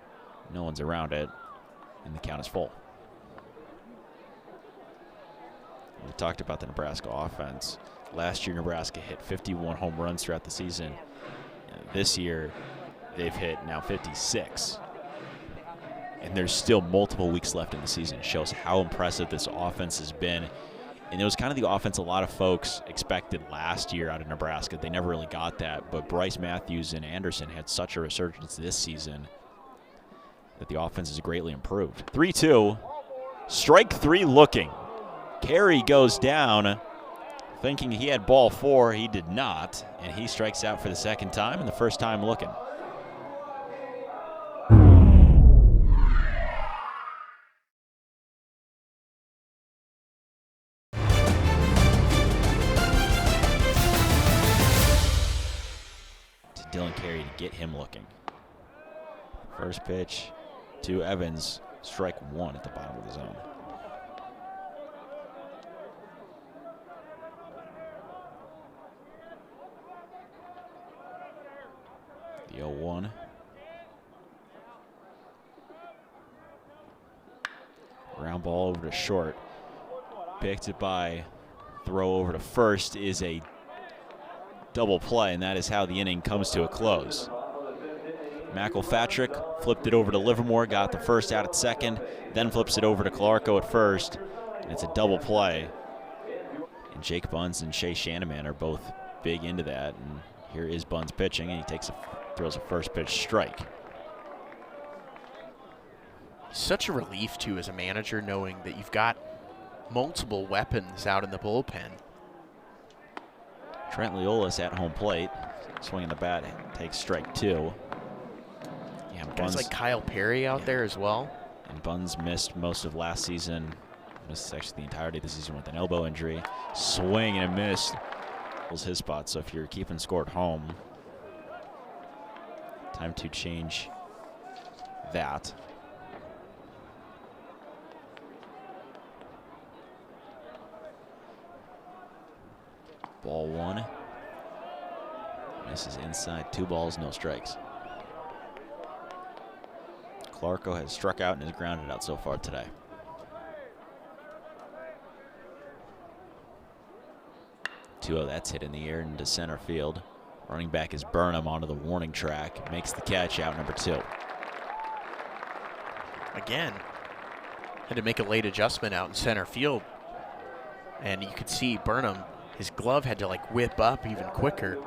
Speaker 1: No one's around it, and the count is full. We talked about the Nebraska offense. Last year, Nebraska hit 51 home runs throughout the season. This year, they've hit now 56. And there's still multiple weeks left in the season. It shows how impressive this offense has been. And it was kind of the offense a lot of folks expected last year out of Nebraska. They never really got that. But Bryce Matthews and Anderson had such a resurgence this season that the offense has greatly improved. 3-2. Strike 3 looking. Carey goes down thinking he had ball 4. He did not. And he strikes out for the second time and the first time looking. Dylan Carey to get him looking. First pitch to Evans, strike 1 at the bottom of the zone. The 0-1. Ground ball over to short. Picked it by throw over to first is a double play, and that is how the inning comes to a close. McElpatrick flipped it over to Livermore, got the first out at second, then flips it over to Clarko at first, and it's a double play. And Jake Buns and Shea Shanaman are both big into that, and here is Buns pitching, and he throws a first pitch strike.
Speaker 2: Such a relief, too, as a manager, knowing that you've got multiple weapons out in the bullpen.
Speaker 1: Trent Leolis at home plate, swinging the bat, takes strike 2. Yeah,
Speaker 2: guys like Kyle Perry out there as well.
Speaker 1: And Buns missed most of last season. Missed actually the entirety of the season with an elbow injury. Swing and a miss was his spot. So if you're keeping score at home, time to change that. Ball 1. This is inside, 2 balls, no strikes. Clarko has struck out and is grounded out so far today. 2-0, that's hit in the air into center field. Running back is Burnham onto the warning track. Makes the catch, out number 2.
Speaker 2: Again, had to make a late adjustment out in center field. And you could see Burnham, his glove had to like whip up even quicker,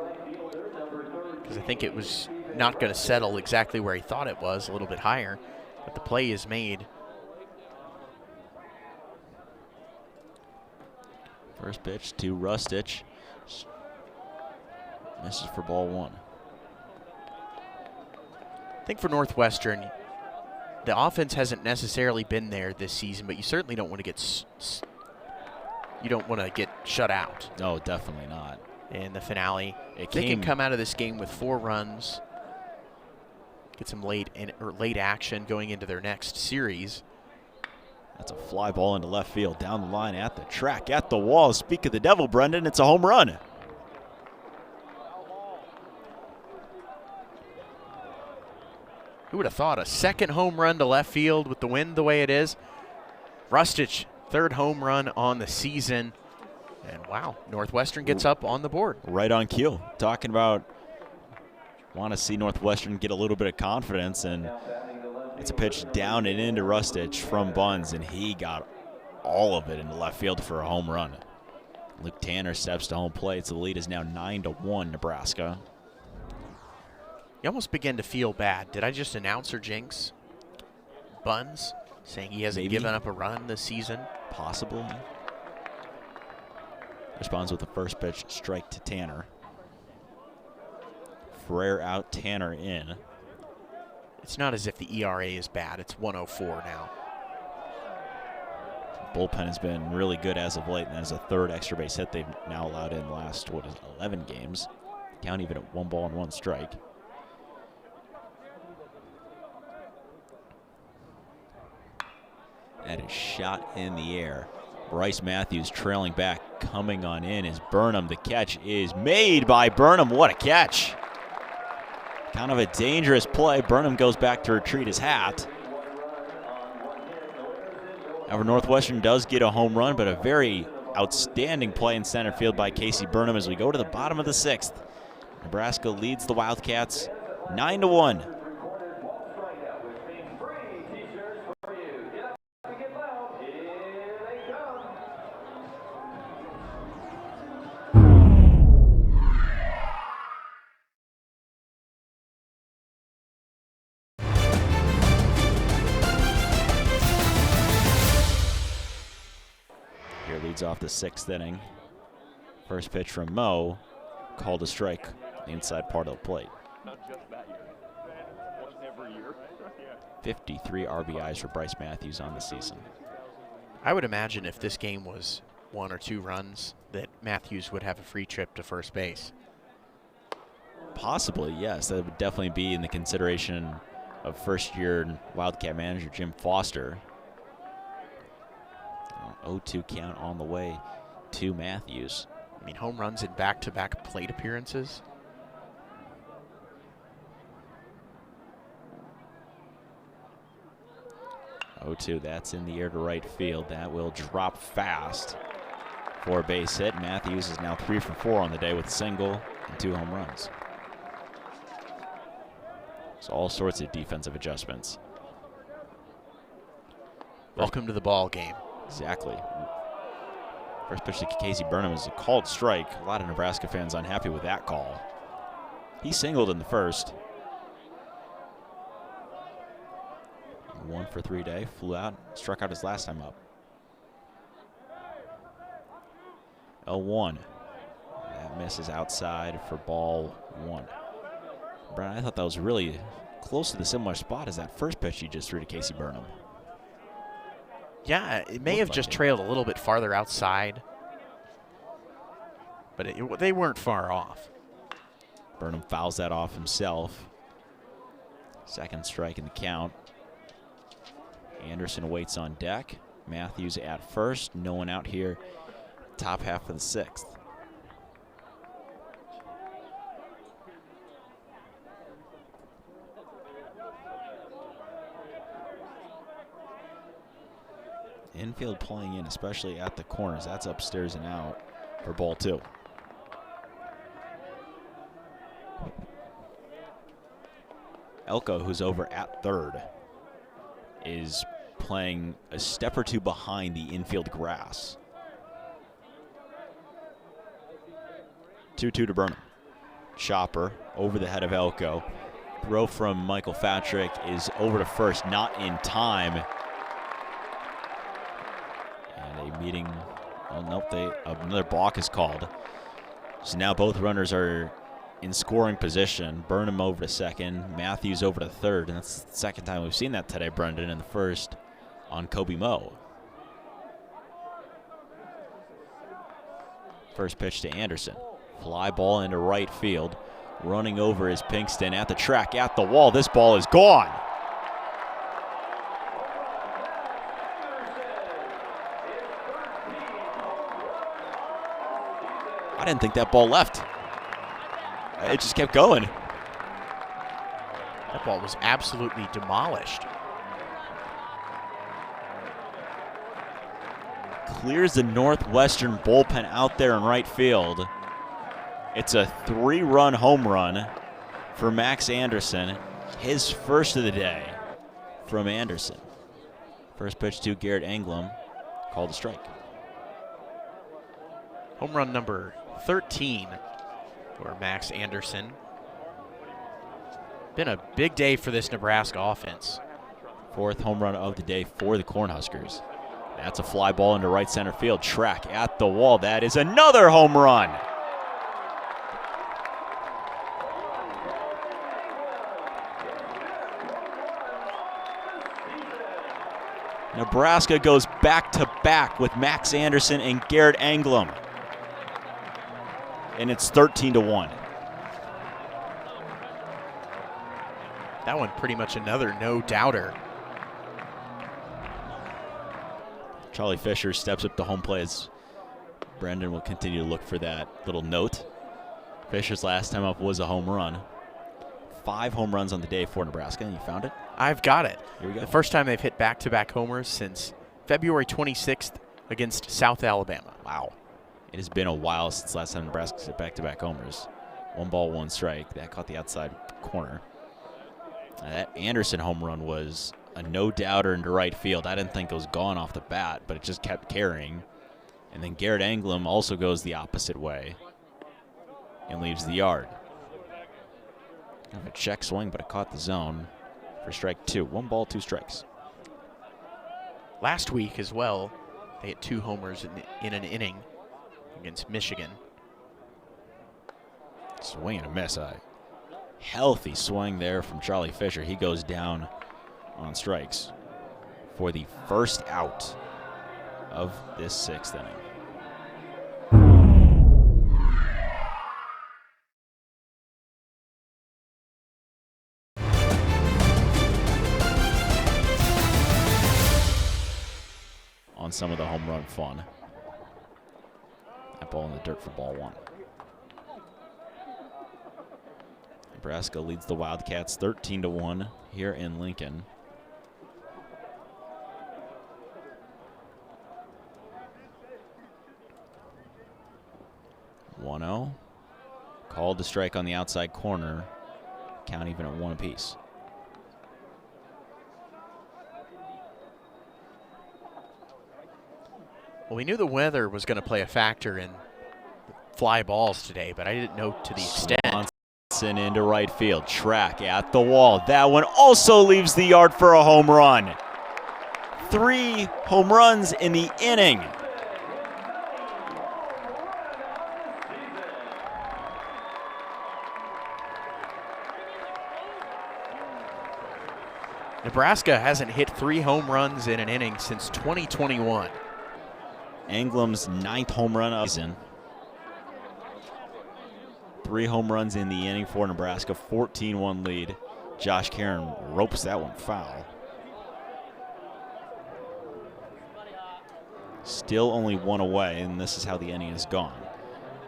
Speaker 2: because I think it was not going to settle exactly where he thought it was, a little bit higher, but the play is made.
Speaker 1: First pitch to Rustich. Misses for ball 1.
Speaker 2: I think for Northwestern, the offense hasn't necessarily been there this season, but you certainly don't want to get shut out.
Speaker 1: No, definitely not.
Speaker 2: In the finale, they can come out of this game with 4 runs, get some late action going into their next series.
Speaker 1: That's a fly ball into left field, down the line, at the track, at the wall. Speak of the devil, Brendan, it's a home run.
Speaker 2: Who would have thought a second home run to left field with the wind the way it is? Rustich, 3rd home run on the season. And wow, Northwestern gets up on the board.
Speaker 1: Right on cue. Talking about want to see Northwestern get a little bit of confidence, and it's a pitch down and into Rustich from Buns, and he got all of it into left field for a home run. Luke Tanner steps to home plate, so the lead is now 9-1 Nebraska.
Speaker 2: You almost begin to feel bad. Did I just announce or jinx Buns, saying he hasn't given up a run this season?
Speaker 1: Possibly. Responds with the first pitch, strike to Tanner. Frere out, Tanner in.
Speaker 2: It's not as if the ERA is bad. It's 104 now.
Speaker 1: Bullpen has been really good as of late, and as a 3rd extra base hit they've now allowed in the last, 11 games. Count even at 1 ball and 1 strike. That is shot in the air. Bryce Matthews trailing back, coming on in is Burnham. The catch is made by Burnham. What a catch. Kind of a dangerous play. Burnham goes back to retrieve his hat. However, Northwestern does get a home run, but a very outstanding play in center field by Casey Burnham as we go to the bottom of the 6th. Nebraska leads the Wildcats 9-1. Leads off the 6th inning. First pitch from Mo, called a strike, the inside part of the plate. 53 RBIs for Bryce Matthews on the season.
Speaker 2: I would imagine if this game was 1 or 2 runs, that Matthews would have a free trip to first base.
Speaker 1: Possibly, yes. That would definitely be in the consideration of first-year Wildcat manager Jim Foster. 0-2 count on the way to Matthews.
Speaker 2: I mean, home runs in back-to-back plate appearances.
Speaker 1: That's in the air to right field. That will drop fast for a base hit. Matthews is now 3 for 4 on the day with a single and 2 home runs. So all sorts of defensive adjustments.
Speaker 2: Welcome to the ball game.
Speaker 1: Exactly. First pitch to Casey Burnham is a called strike. A lot of Nebraska fans unhappy with that call. He singled in the first. 1 for 3 day. Flew out. Struck out his last time up. 0-1. That misses outside for ball 1. Brian, I thought that was really close to the similar spot as that first pitch you just threw to Casey Burnham.
Speaker 2: Yeah, it may have just trailed a little bit farther outside, but they weren't far off.
Speaker 1: Burnham fouls that off himself. 2nd strike in the count. Anderson waits on deck. Matthews at first. No one out here. Top half of the 6th. Infield pulling in, especially at the corners. That's upstairs and out for ball 2. Elko, who's over at third, is playing a step or two behind the infield grass. 2-2 to Burnham. Chopper over the head of Elko. Throw from Michael Fatrick is over to first, not in time. And a meeting, oh nope, another balk is called. So now both runners are in scoring position. Burnham over to second, Matthews over to third, and that's the second time we've seen that today, Brendan, and the first on Kobe Moe. First pitch to Anderson. Fly ball into right field. Running over is Pinkston at the track, at the wall. This ball is gone. I didn't think that ball left. It just kept going.
Speaker 2: That ball was absolutely demolished.
Speaker 1: Clears the Northwestern bullpen out there in right field. It's a 3-run home run for Max Anderson. His first of the day from Anderson. First pitch to Garrett Anglum, called a strike.
Speaker 2: Home run number 13 for Max Anderson. Been a big day for this Nebraska offense.
Speaker 1: 4th home run of the day for the Cornhuskers. That's a fly ball into right center field. Track at the wall. That is another home run. Nebraska goes back-to-back with Max Anderson and Garrett Anglum. And it's 13-1.
Speaker 2: That one pretty much another no-doubter.
Speaker 1: Charlie Fisher steps up to home plate as Brendan will continue to look for that little note. Fisher's last time up was a home run. 5 home runs on the day for Nebraska, and you found it?
Speaker 2: I've got it.
Speaker 1: Here we go.
Speaker 2: The first time they've hit back-to-back homers since February 26th against South Alabama.
Speaker 1: Wow. It has been a while since last time Nebraska hit back-to-back homers. 1 ball, 1 strike. That caught the outside corner. That Anderson home run was a no-doubter into right field. I didn't think it was gone off the bat, but it just kept carrying. And then Garrett Anglum also goes the opposite way and leaves the yard. Kind of a check swing, but it caught the zone for strike 2. 1 ball, 2 strikes.
Speaker 2: Last week as well, they hit 2 homers in an inning against Michigan.
Speaker 1: Swing and a miss. A healthy swing there from Charlie Fisher. He goes down on strikes for the first out of this 6th inning. On some of the home run fun. That ball in the dirt for ball 1. Nebraska leads the Wildcats 13-1 here in Lincoln. (1-0). Called to strike on the outside corner. Count even at 1 apiece.
Speaker 2: Well, we knew the weather was going to play a factor in fly balls today, but I didn't know to the extent.
Speaker 1: Swanson into right field. Track at the wall. That one also leaves the yard for a home run. 3 home runs in the inning.
Speaker 2: Nebraska hasn't hit 3 home runs in an inning since 2021.
Speaker 1: Anglum's 9th home run of the season. 3 home runs in the inning for Nebraska, 14-1 lead. Josh Karen ropes that one foul. Still only 1 away, and this is how the inning has gone.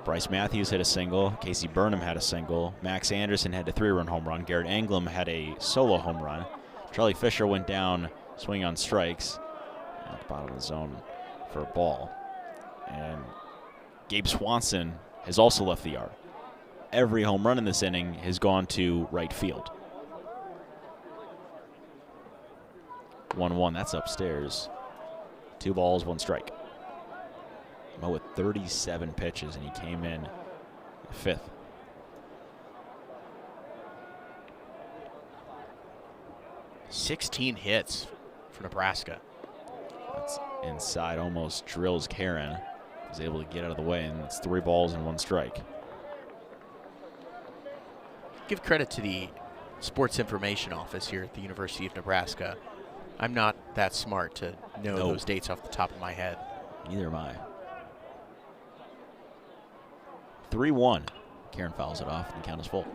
Speaker 1: Bryce Matthews hit a single. Casey Burnham had a single. Max Anderson had a 3-run home run. Garrett Anglum had a solo home run. Charlie Fisher went down swinging on strikes. at the bottom of the zone for a ball. And Gabe Swanson has also left the yard. Every home run in this inning has gone to right field. 1-1, that's upstairs. 2 balls, 1 strike. Mo with 37 pitches, and he came in 5th.
Speaker 2: "16 hits for Nebraska."
Speaker 1: That's inside, almost drills Karen. Is able to get out of the way, and it's 3 balls and 1 strike.
Speaker 2: Give credit to the Sports Information Office here at the University of Nebraska. I'm not that smart to know those dates off the top of my head.
Speaker 1: Neither am I. 3-1. Karen fouls it off, and the count is full.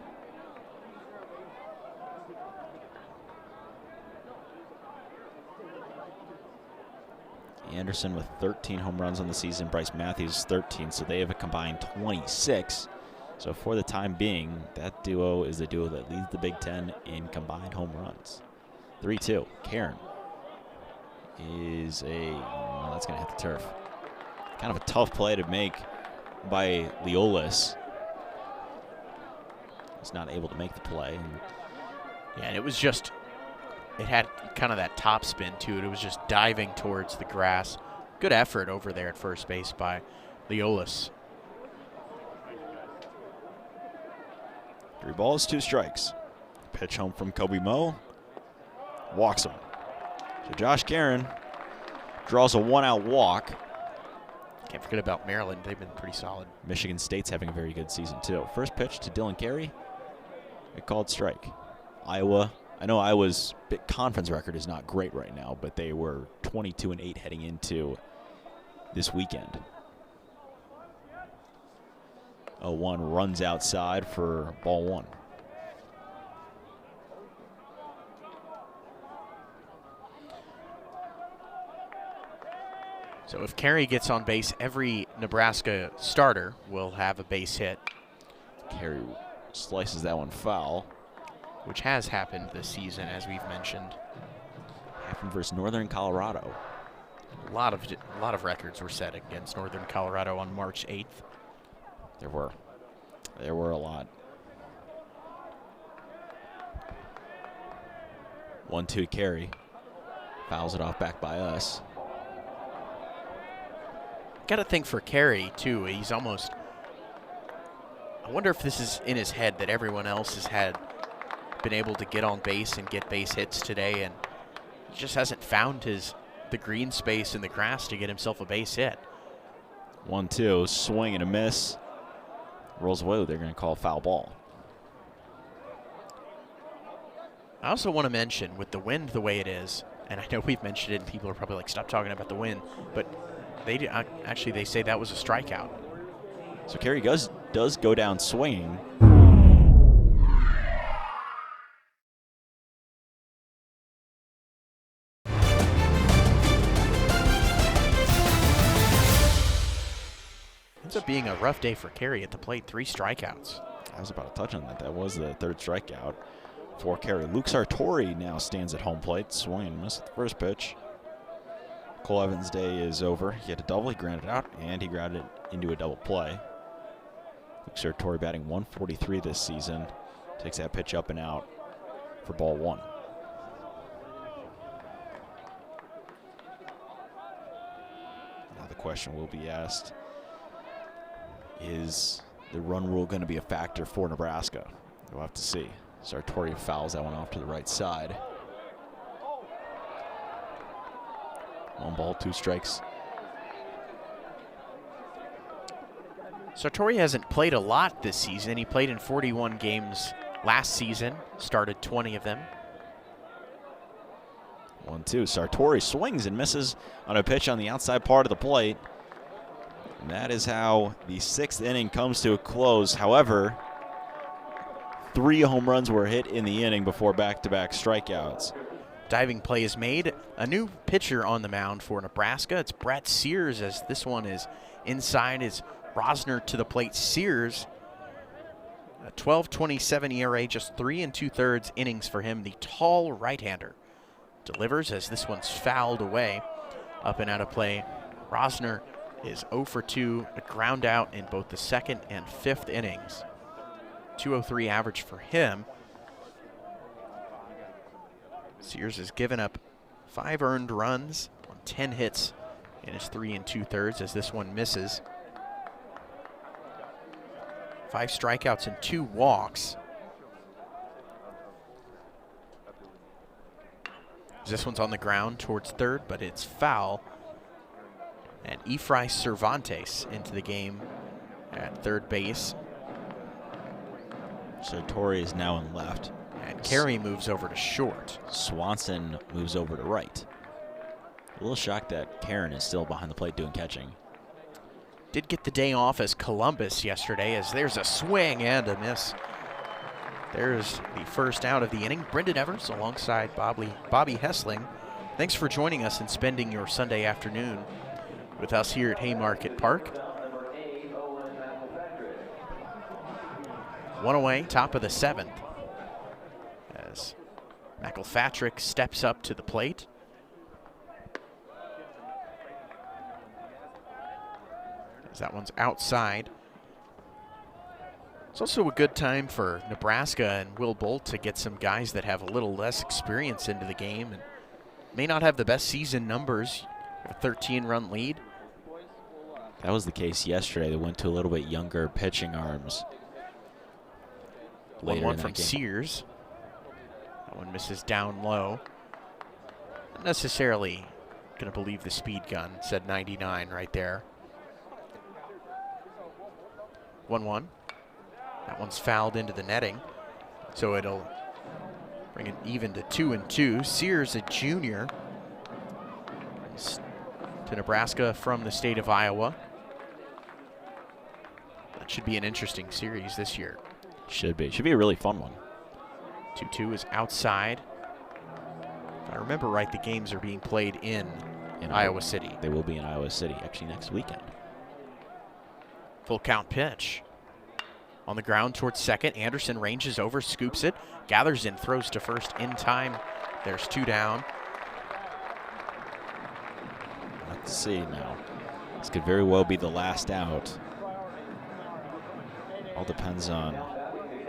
Speaker 1: Anderson with 13 home runs on the season. Bryce Matthews 13, so they have a combined 26. So for the time being, that duo is the duo that leads the Big Ten in combined home runs. 3-2. Karen is that's going to hit the turf. Kind of a tough play to make by Leolis. He's not able to make the play.
Speaker 2: Yeah, and it was just, it had kind of that top spin to it. It was just diving towards the grass. Good effort over there at first base by Leolis.
Speaker 1: 3 balls, 2 strikes. Pitch home from Kobe Mo. Walks him. So Josh Karen draws a 1-out walk.
Speaker 2: Can't forget about Maryland. They've been pretty solid.
Speaker 1: Michigan State's having a very good season, too. First pitch to Dylan Carey. A called strike. Iowa. I know Iowa's conference record is not great right now, but they were 22-8 heading into this weekend. 0-1 runs outside for ball 1.
Speaker 2: So if Carey gets on base, every Nebraska starter will have a base hit.
Speaker 1: Carey slices that one foul.
Speaker 2: Which has happened this season, as we've mentioned.
Speaker 1: Happened versus Northern Colorado.
Speaker 2: A lot of records were set against Northern Colorado on March 8th.
Speaker 1: There were a lot. 1-2 Carey. Fouls it off back by us.
Speaker 2: Got to think for Carey, too. He's almost, I wonder if this is in his head that everyone else has been able to get on base and get base hits today, and he just hasn't found the green space in the grass to get himself a base hit.
Speaker 1: 1-2, swing and a miss. Rolls away. They're going to call foul ball.
Speaker 2: I also want to mention, with the wind the way it is, and I know we've mentioned it and people are probably like, stop talking about the wind, but they say that was a strikeout.
Speaker 1: So Carey does go down swinging.
Speaker 2: Ends up being a rough day for Carey at the plate. 3 strikeouts.
Speaker 1: I was about to touch on that. That was the 3rd strikeout for Carey. Luke Sartori now stands at home plate. Swing and miss at the first pitch. Cole Evans' day is over. He had a double, he grounded out, and he grounded it into a double play. Luke Sartori batting .143 this season. Takes that pitch up and out for ball 1. Now the question will be asked, is the run rule going to be a factor for Nebraska? We'll have to see. Sartori fouls that one off to the right side. 1 ball, 2 strikes.
Speaker 2: Sartori hasn't played a lot this season. He played in 41 games last season, started 20 of them.
Speaker 1: 1-2. Sartori swings and misses on a pitch on the outside part of the plate. And that is how the 6th inning comes to a close. However, 3 home runs were hit in the inning before back-to-back strikeouts.
Speaker 2: Diving play is made. A new pitcher on the mound for Nebraska. It's Brett Sears, as this one is inside. Is Rosner to the plate. Sears, a 12.27 ERA, just 3 2/3 innings for him. The tall right-hander delivers as this one's fouled away. up and out of play. Rosner is 0 for 2, a ground out in both the second and fifth innings. 203 average for him. Sears has given up 5 earned runs on 10 hits in his 3 2/3 as this one misses. 5 strikeouts and 2 walks. This one's on the ground towards third, but it's foul. And Efrain Cervantes into the game at third base.
Speaker 1: So Torrey is now in left.
Speaker 2: And Carey moves over to short.
Speaker 1: Swanson moves over to right. A little shocked that Karen is still behind the plate doing catching.
Speaker 2: Did get the day off as Columbus yesterday, as there's a swing and a miss. There's the first out of the inning. Brendan Evers alongside Bobby Hessling. Thanks for joining us and spending your Sunday afternoon with us here at Haymarket Park. One away, top of the 7th. As McElpatrick steps up to the plate. As that one's outside. It's also a good time for Nebraska and Will Bolt to get some guys that have a little less experience into the game and may not have the best season numbers. A 13-run lead.
Speaker 1: That was the case yesterday. They went to a little bit younger pitching arms.
Speaker 2: 1-1 from Sears. That one misses down low. Not necessarily going to believe the speed gun. Said 99 right there. 1-1. That one's fouled into the netting, so it'll bring it even to 2-2. Sears, a junior, to Nebraska from the state of Iowa. That should be an interesting series this year.
Speaker 1: Should be. Should be a really fun one.
Speaker 2: 2-2 is outside. If I remember right, the games are being played in Iowa City.
Speaker 1: They will be in Iowa City, actually, next weekend.
Speaker 2: Full count pitch. On the ground towards second. Anderson ranges over, scoops it, gathers in, throws to first in time. There's 2 down.
Speaker 1: Let's see now. This could very well be the last out. All depends on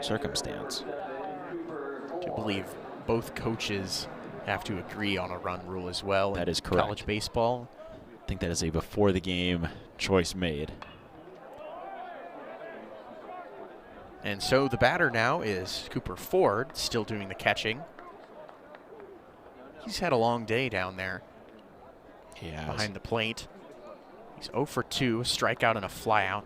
Speaker 1: circumstance.
Speaker 2: I do believe both coaches have to agree on a run rule as well.
Speaker 1: That is correct.
Speaker 2: College baseball.
Speaker 1: I think that is a before the game choice made.
Speaker 2: And so the batter now is Cooper Ford, still doing the catching. He's had a long day down there.
Speaker 1: He has.
Speaker 2: Behind the plate. He's 0 for 2, a strikeout and a flyout.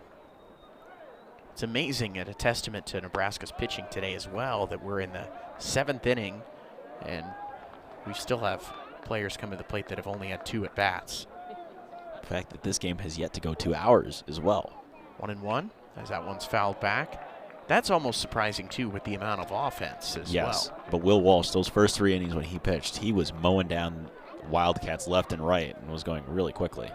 Speaker 2: It's amazing and a testament to Nebraska's pitching today as well that we're in the 7th inning and we still have players come to the plate that have only had 2 at-bats.
Speaker 1: The fact that this game has yet to go 2 hours as well.
Speaker 2: 1-1 as that one's fouled back. That's almost surprising, too, with the amount of offense as well.
Speaker 1: But Will Walsh, those first 3 innings when he pitched, he was mowing down Wildcats left and right and was going really quickly.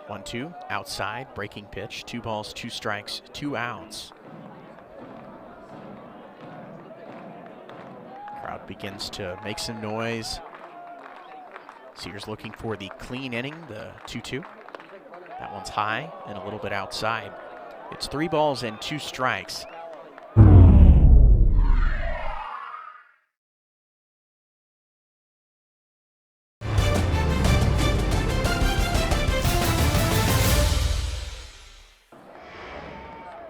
Speaker 2: 1-2, outside, breaking pitch, 2 balls, 2 strikes, 2 outs. Crowd begins to make some noise. Sears looking for the clean inning, the 2-2. That one's high and a little bit outside. It's 3 balls and 2 strikes.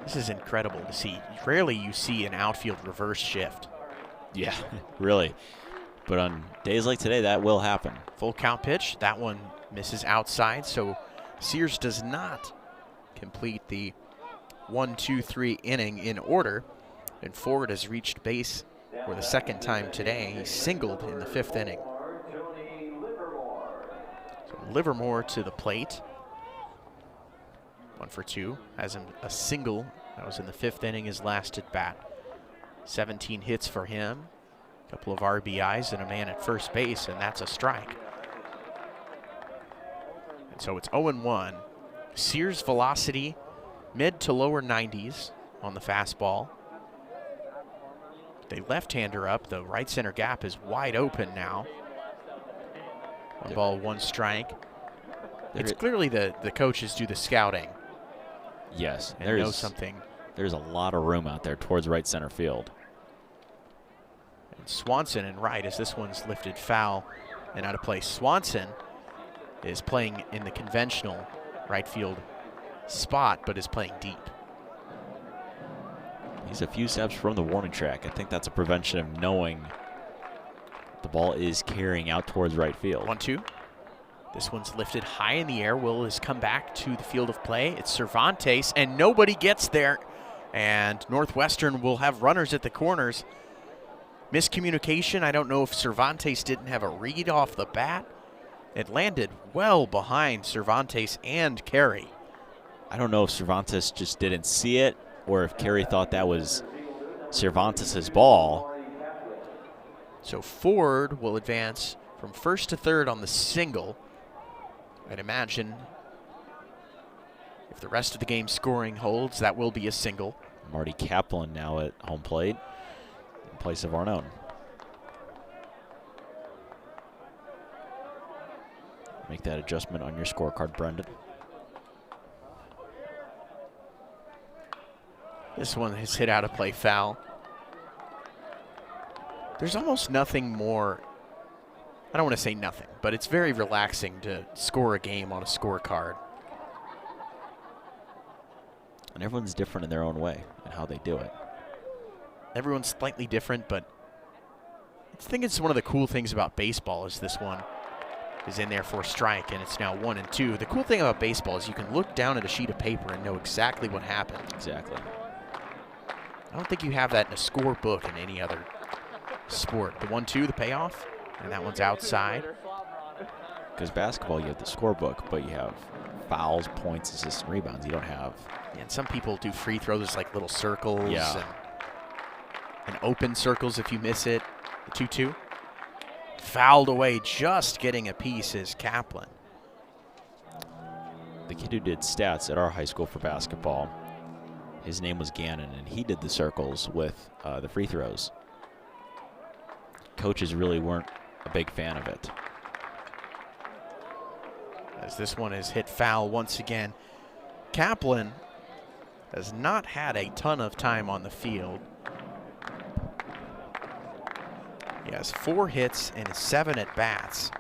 Speaker 2: This is incredible to see. Rarely you see an outfield reverse shift.
Speaker 1: Yeah, really. But on days like today, that will happen.
Speaker 2: Full count pitch. That one misses outside, so Sears does not complete the 1-2-3 inning in order, and Ford has reached base for the 2nd time today. He singled in the 5th inning. So Livermore to the plate. 1 for 2, has him a single. That was in the 5th inning, his last at bat. 17 hits for him, a couple of RBIs and a man at first base, and that's a strike. And so it's 0-1. Sears' velocity, mid to lower 90s on the fastball. a left-hander up. The right center gap is wide open now. 1 ball, 1 strike. It's clearly the coaches do the scouting.
Speaker 1: Yes,
Speaker 2: and know something.
Speaker 1: There's a lot of room out there towards right center field.
Speaker 2: And Swanson in right as this one's lifted foul and out of play. Swanson is playing in the conventional right field spot, but is playing deep.
Speaker 1: He's a few steps from the warning track. I think that's a prevention of knowing the ball is carrying out towards right field.
Speaker 2: 1-2. This one's lifted high in the air. Will has come back to the field of play. It's Cervantes, and nobody gets there. And Northwestern will have runners at the corners. Miscommunication. I don't know if Cervantes didn't have a read off the bat. It landed well behind Cervantes and Carey.
Speaker 1: I don't know if Cervantes just didn't see it or if Carey thought that was Cervantes' ball.
Speaker 2: So Ford will advance from first to third on the single. I'd imagine if the rest of the game scoring holds, that will be a single.
Speaker 1: Marty Kaplan now at home plate in place of Arnone. Make that adjustment on your scorecard, Brendan.
Speaker 2: This one is hit out of play foul. There's almost nothing more, I don't want to say nothing, but it's very relaxing to score a game on a scorecard.
Speaker 1: And everyone's different in their own way and how they do it.
Speaker 2: Everyone's slightly different, but I think it's one of the cool things about baseball is this one is in there for a strike, and it's now 1-2. The cool thing about baseball is you can look down at a sheet of paper and know exactly what happened.
Speaker 1: Exactly.
Speaker 2: I don't think you have that in a scorebook in any other sport. The 1-2, the payoff, and that one's outside.
Speaker 1: Because basketball, you have the scorebook, but you have fouls, points, assists, and rebounds. You don't have.
Speaker 2: And some people do free throws like little circles.
Speaker 1: Yeah.
Speaker 2: And open circles if you miss it. The 2-2. Fouled away, just getting a piece is Kaplan.
Speaker 1: The kid who did stats at our high school for basketball, his name was Gannon, and he did the circles with the free throws. Coaches really weren't a big fan of it.
Speaker 2: As this one is hit foul once again. Kaplan has not had a ton of time on the field. He has 4 hits and 7 at-bats.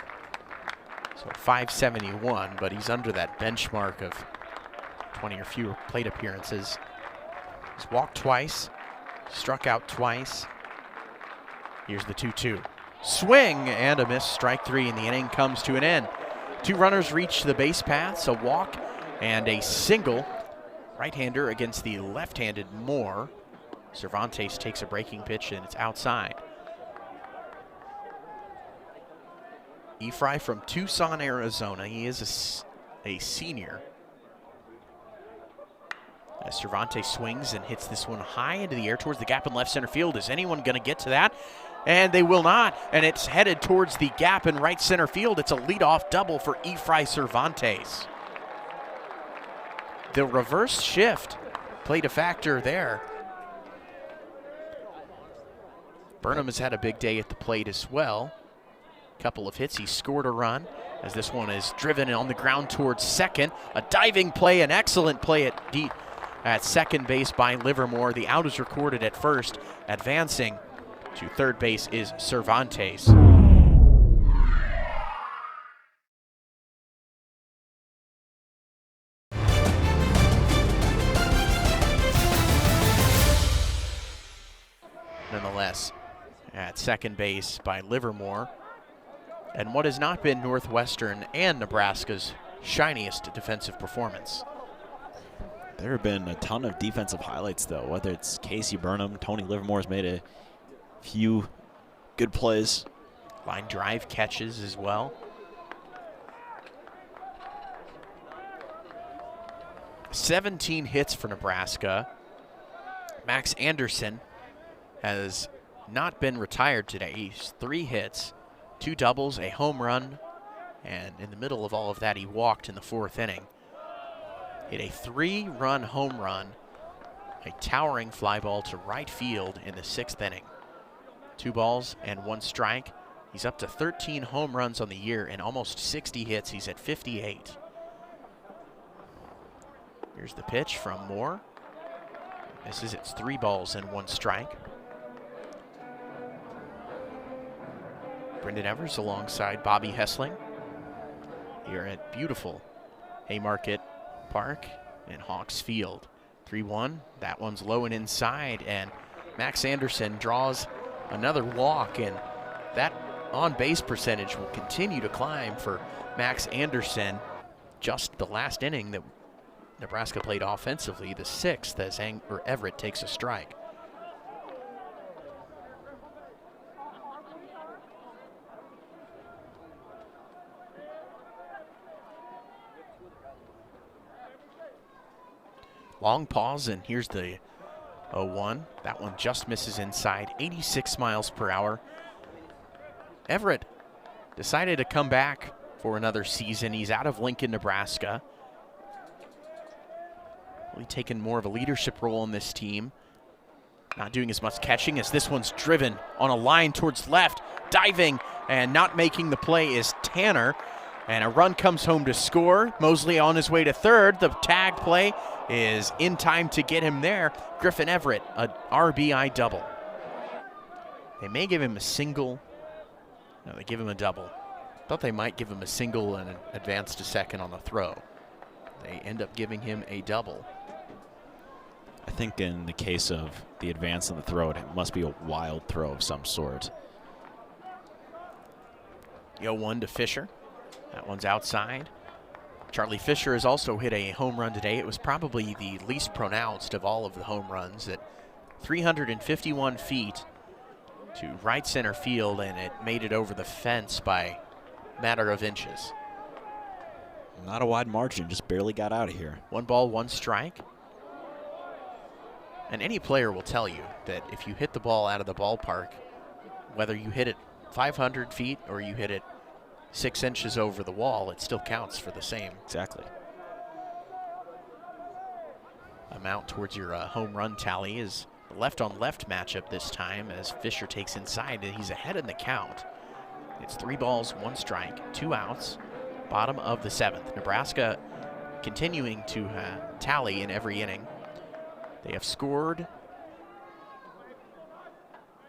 Speaker 2: So 571, but he's under that benchmark of 20 or fewer plate appearances. He's walked twice, struck out twice. Here's the 2-2. Swing and a miss, strike 3, and the inning comes to an end. 2 runners reach the base paths, a walk and a single. Right-hander against the left-handed Moore. Cervantes takes a breaking pitch and it's outside. Efry from Tucson, Arizona. He is a senior. As Cervantes swings and hits this one high into the air towards the gap in left center field. Is anyone going to get to that? And they will not. And it's headed towards the gap in right center field. It's a leadoff double for Efry Cervantes. The reverse shift played a factor there. Burnham has had a big day at the plate as well. Couple of hits, he scored a run as this one is driven on the ground towards second. A diving play, an excellent play at second base by Livermore. The out is recorded at first. Advancing to third base is Cervantes. Nonetheless, at second base by Livermore. And what has not been Northwestern and Nebraska's shiniest defensive performance.
Speaker 1: There have been a ton of defensive highlights, though, whether it's Casey Burnham, Tony Livermore's made a few good plays.
Speaker 2: Line drive catches as well. 17 hits for Nebraska. Max Anderson has not been retired today. He's 3 hits. 2 doubles, a home run, and in the middle of all of that, he walked in the 4th inning. Hit a 3-run home run, a towering fly ball to right field in the 6th inning. 2 balls and 1 strike. He's up to 13 home runs on the year and almost 60 hits. He's at 58. Here's the pitch from Moore. Misses. It's 3 balls and 1 strike. Brendan Evers alongside Bobby Hessling here at beautiful Haymarket Park in Hawks Field. 3-1. That one's low and inside, and Max Anderson draws another walk, and that on-base percentage will continue to climb for Max Anderson. Just the last inning that Nebraska played offensively, the 6th, as Everett takes a strike. Long pause, and here's the 0-1. That one just misses inside, 86 miles per hour. Everett decided to come back for another season. He's out of Lincoln, Nebraska. Really taking more of a leadership role in this team. Not doing as much catching as this one's driven on a line towards left. Diving and not making the play is Tanner. And a run comes home to score. Mosley on his way to third. The tag play is in time to get him there. Griffin Everett, a RBI double. They may give him a single. No, they give him a double. Thought they might give him a single and advance to second on the throw. They end up giving him a double.
Speaker 1: I think in the case of the advance on the throw, it must be a wild throw of some sort.
Speaker 2: 0-1 to Fisher. That one's outside. Charlie Fisher has also hit a home run today. It was probably the least pronounced of all of the home runs at 351 feet to right center field, and it made it over the fence by a matter of inches.
Speaker 1: Not a wide margin, just barely got out of here.
Speaker 2: 1 ball, 1 strike. And any player will tell you that if you hit the ball out of the ballpark, whether you hit it 500 feet or you hit it 6 inches over the wall, it still counts for the same.
Speaker 1: Exactly.
Speaker 2: Amount towards your home run tally is the left-on-left matchup this time as Fisher takes inside and he's ahead in the count. It's 3 balls, 1 strike, 2 outs, bottom of the 7th. Nebraska continuing to tally in every inning. They have scored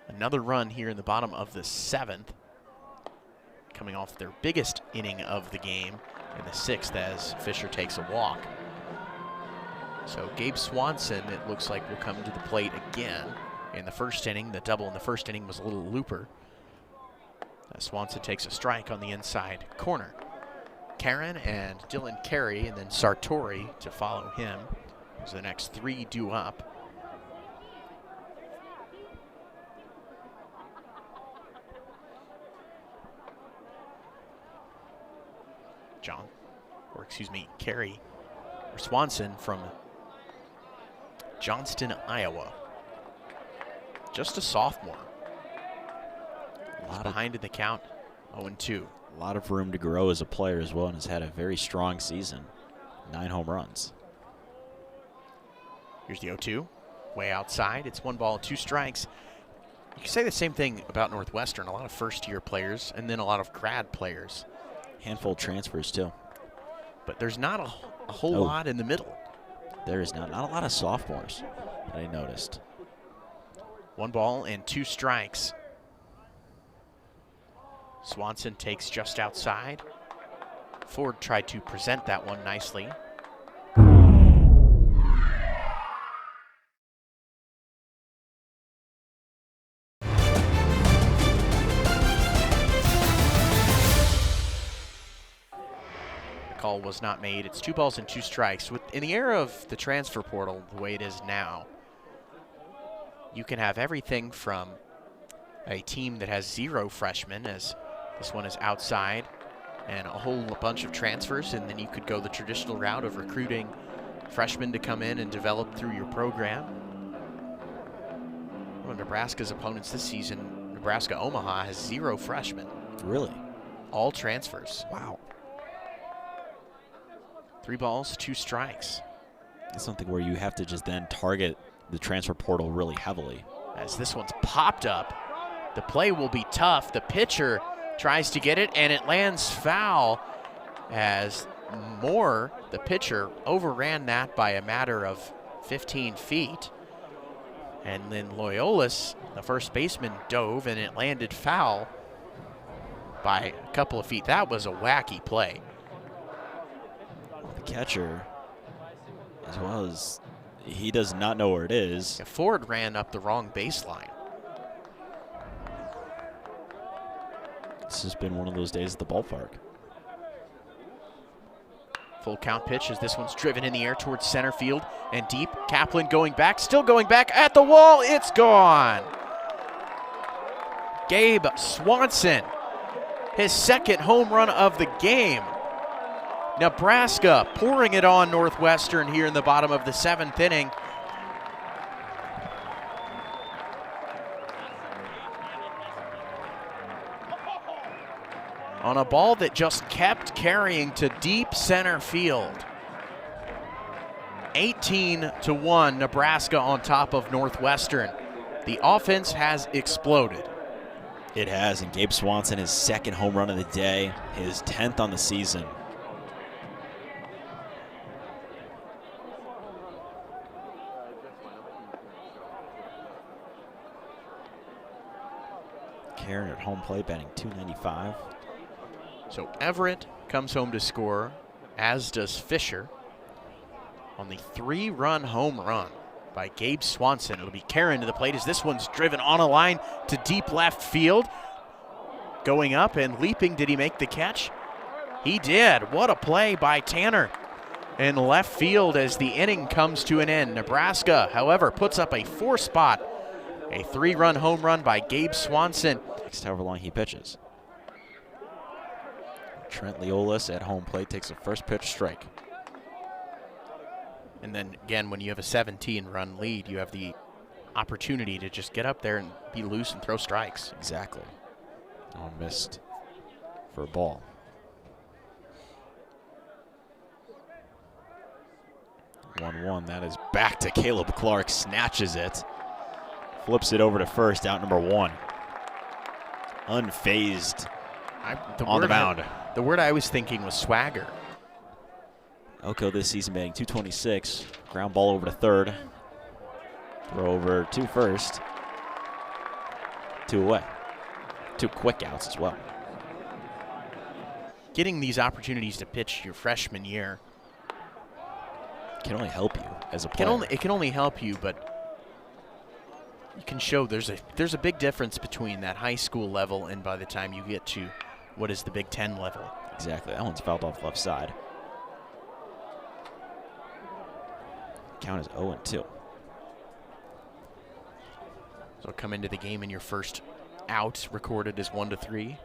Speaker 2: another run here in the bottom of the 7th, coming off their biggest inning of the game in the 6th as Fisher takes a walk. So Gabe Swanson, it looks like, will come to the plate again in the first inning. The double in the first inning was a little looper. Swanson takes a strike on the inside corner. Karen and Dylan Carey, and then Sartori to follow him as the next 3 due up. Carey or Swanson from Johnston, Iowa. Just a sophomore. Behind in the count, 0-2.
Speaker 1: A lot of room to grow as a player as well, and has had a very strong season. 9 home runs.
Speaker 2: Here's the 0-2, way outside. It's 1 ball, 2 strikes. You can say the same thing about Northwestern. A lot of first-year players and then a lot of grad players.
Speaker 1: Handful of transfers too.
Speaker 2: But there's not a whole lot in the middle.
Speaker 1: There is not a lot of sophomores that I noticed.
Speaker 2: 1 ball and 2 strikes. Swanson takes just outside. Ford tried to present that one nicely. Call was not made. It's 2 balls and 2 strikes. In the era of the transfer portal, the way it is now, you can have everything from a team that has 0 freshmen, as this one is outside, and a whole bunch of transfers, and then you could go the traditional route of recruiting freshmen to come in and develop through your program. One of Nebraska's opponents this season, Nebraska Omaha, has 0 freshmen.
Speaker 1: Really?
Speaker 2: All transfers.
Speaker 1: Wow.
Speaker 2: 3 balls, 2 strikes.
Speaker 1: That's something where you have to just then target the transfer portal really heavily.
Speaker 2: As this one's popped up The play will be tough. The pitcher tries to get it, and it lands foul as Moore, the pitcher, overran that by a matter of 15 feet. And then Loyolas, the first baseman, dove, and it landed foul by a couple of feet. That was a wacky play.
Speaker 1: The catcher, as well as he does not know where it is.
Speaker 2: Ford ran up the wrong baseline.
Speaker 1: This has been one of those days at the ballpark.
Speaker 2: Full count pitch as this one's driven in the air towards center field and deep. Kaplan going back, still going back at the wall. It's gone. Gabe Swanson, his second home run of the game. Nebraska pouring it on Northwestern here in the bottom of the 7th inning. On a ball that just kept carrying to deep center field. 18-1, Nebraska on top of Northwestern. The offense has exploded.
Speaker 1: It has, and Gabe Swanson, his second home run of the day, his 10th on the season. Karen at home plate batting .295.
Speaker 2: So Everett comes home to score, as does Fisher, on the 3-run home run by Gabe Swanson. It'll be Karen to the plate as this one's driven on a line to deep left field. Going up and leaping, did he make the catch? He did. What a play by Tanner in left field as the inning comes to an end. Nebraska, however, puts up a 4-spot, a 3-run home run by Gabe Swanson.
Speaker 1: Next however long he pitches. Trent Leolis at home plate takes a first pitch strike.
Speaker 2: And then again, when you have a 17-run lead, you have the opportunity to just get up there and be loose and throw strikes.
Speaker 1: Exactly. Oh, missed for a ball. One. That is back to Caleb Clark. Snatches it. Flips it over to first, out number 1. Unfazed on the mound.
Speaker 2: The word I was thinking was swagger.
Speaker 1: Oko this season batting .226. Ground ball over to third. Throw over to first. 2 away. 2 quick outs as well.
Speaker 2: Getting these opportunities to pitch your freshman year
Speaker 1: can only help you as a player.
Speaker 2: It can only help you, but you can show there's a big difference between that high school level and by the time you get to what is the Big Ten level.
Speaker 1: Exactly. That one's fouled off left side. Count is 0-2.
Speaker 2: So come into the game and your first out recorded as 1-3.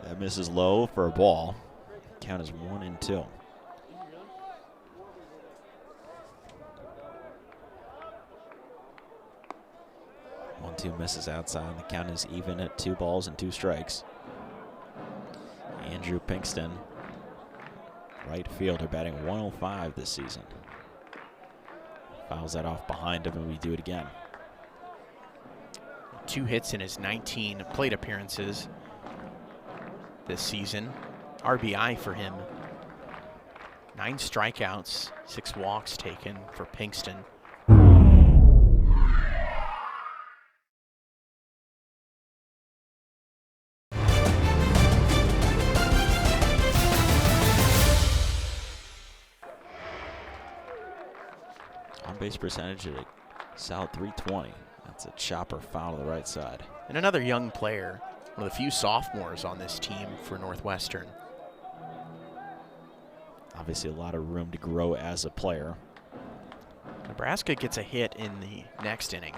Speaker 1: That misses low for a ball. Count is 1-2. One-two misses outside. The count is even at 2 balls and 2 strikes. Andrew Pinkston, right fielder, batting .105 this season. Fouls that off behind him, and we do it again.
Speaker 2: 2 hits in his 19 plate appearances this season. RBI for him. 9 strikeouts, 6 walks taken for Pinkston.
Speaker 1: On-base percentage at a solid .320. That's a chopper foul to the right side.
Speaker 2: And another young player, one of the few sophomores on this team for Northwestern.
Speaker 1: Obviously a lot of room to grow as a player.
Speaker 2: Nebraska gets a hit in the next inning.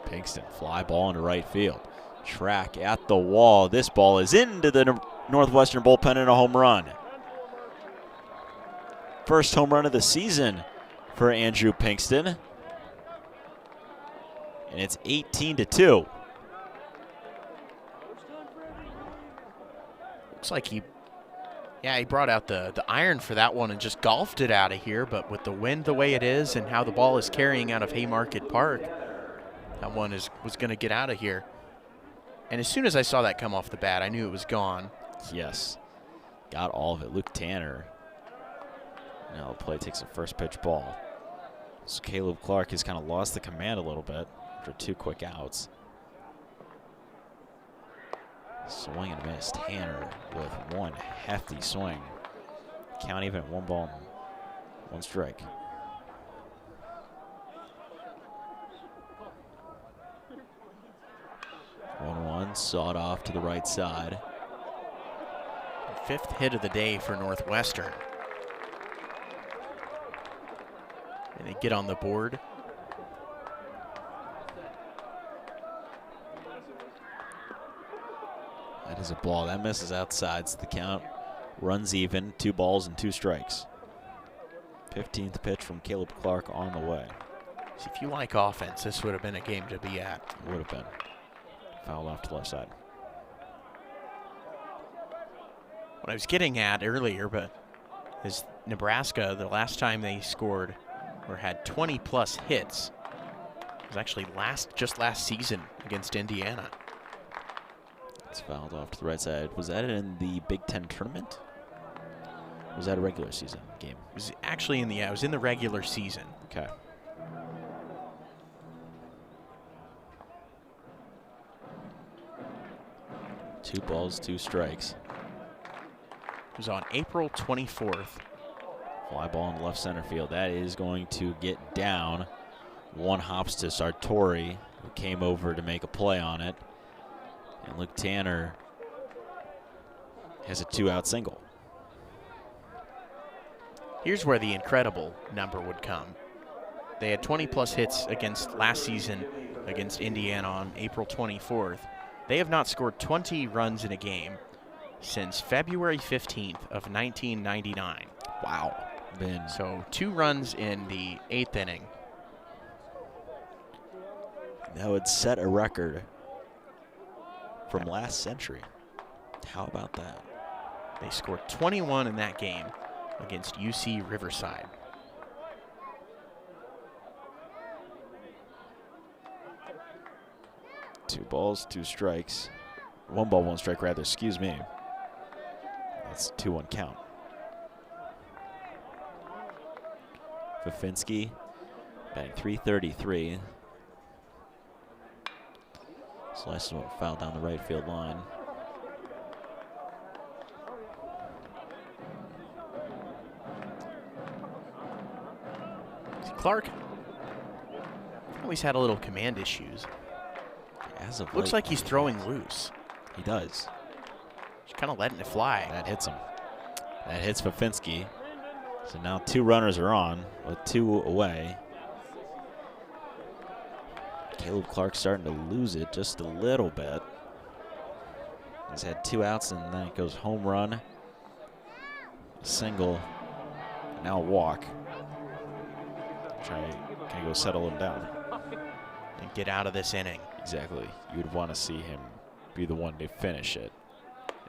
Speaker 1: Pinkston, fly ball into right field. Track at the wall. This ball is into the Northwestern bullpen and a home run. First home run of the season for Andrew Pinkston. And it's 18-2.
Speaker 2: Looks like he Yeah, he brought out the iron for that one and just golfed it out of here, but with the wind the way it is and how the ball is carrying out of Haymarket Park, that one was going to get out of here. And as soon as I saw that come off the bat, I knew it was gone.
Speaker 1: Yes, got all of it. Luke Tanner. Now the play takes a first pitch ball. So Caleb Clark has kind of lost the command a little bit after 2 quick outs. Swing and miss. Tanner with one hefty swing. Count even at 1 ball and 1 strike. One sawed off to the right side.
Speaker 2: 5th hit of the day for Northwestern. And they get on the board.
Speaker 1: That is a ball. That misses outside, so the count runs even. 2 balls and 2 strikes. 15th pitch from Caleb Clark on the way.
Speaker 2: So if you like offense, this would have been a game to be at.
Speaker 1: Would have been. Foul off to left side.
Speaker 2: What I was getting at earlier, but is Nebraska, the last time they scored or had 20-plus hits was actually just last season against Indiana.
Speaker 1: It's fouled off to the right side. Was that in the Big Ten tournament? Or was that a regular season game?
Speaker 2: It was actually it was in the regular season.
Speaker 1: Okay. Two balls, 2 strikes.
Speaker 2: It was on April 24th.
Speaker 1: Fly ball in left center field. That is going to get down. 1 hops to Sartori, who came over to make a play on it. And Luke Tanner has a 2-out single.
Speaker 2: Here's where the incredible number would come. They had 20-plus hits against last season against Indiana on April 24th. They have not scored 20 runs in a game since February 15th of 1999.
Speaker 1: Wow.
Speaker 2: So 2 runs in the 8th inning.
Speaker 1: That would set a record from last century. How about that?
Speaker 2: They scored 21 in that game against UC Riverside.
Speaker 1: Two balls, 2 strikes. 1 ball, 1 strike, rather, excuse me. That's 2-1 count. Fafinski batting .333. Slices one foul down the right field line.
Speaker 2: Clark always had a little command issues.
Speaker 1: As of
Speaker 2: Looks
Speaker 1: late,
Speaker 2: like he's throwing loose.
Speaker 1: He does.
Speaker 2: Just kind of letting it fly.
Speaker 1: That hits him. That hits Fafinski. So now 2 runners are on with 2 away. Caleb Clark starting to lose it just a little bit. He's had 2 outs and then it goes home run, single, now a walk. Can go settle him down.
Speaker 2: And get out of this inning.
Speaker 1: Exactly. You would want to see him be the one to finish it,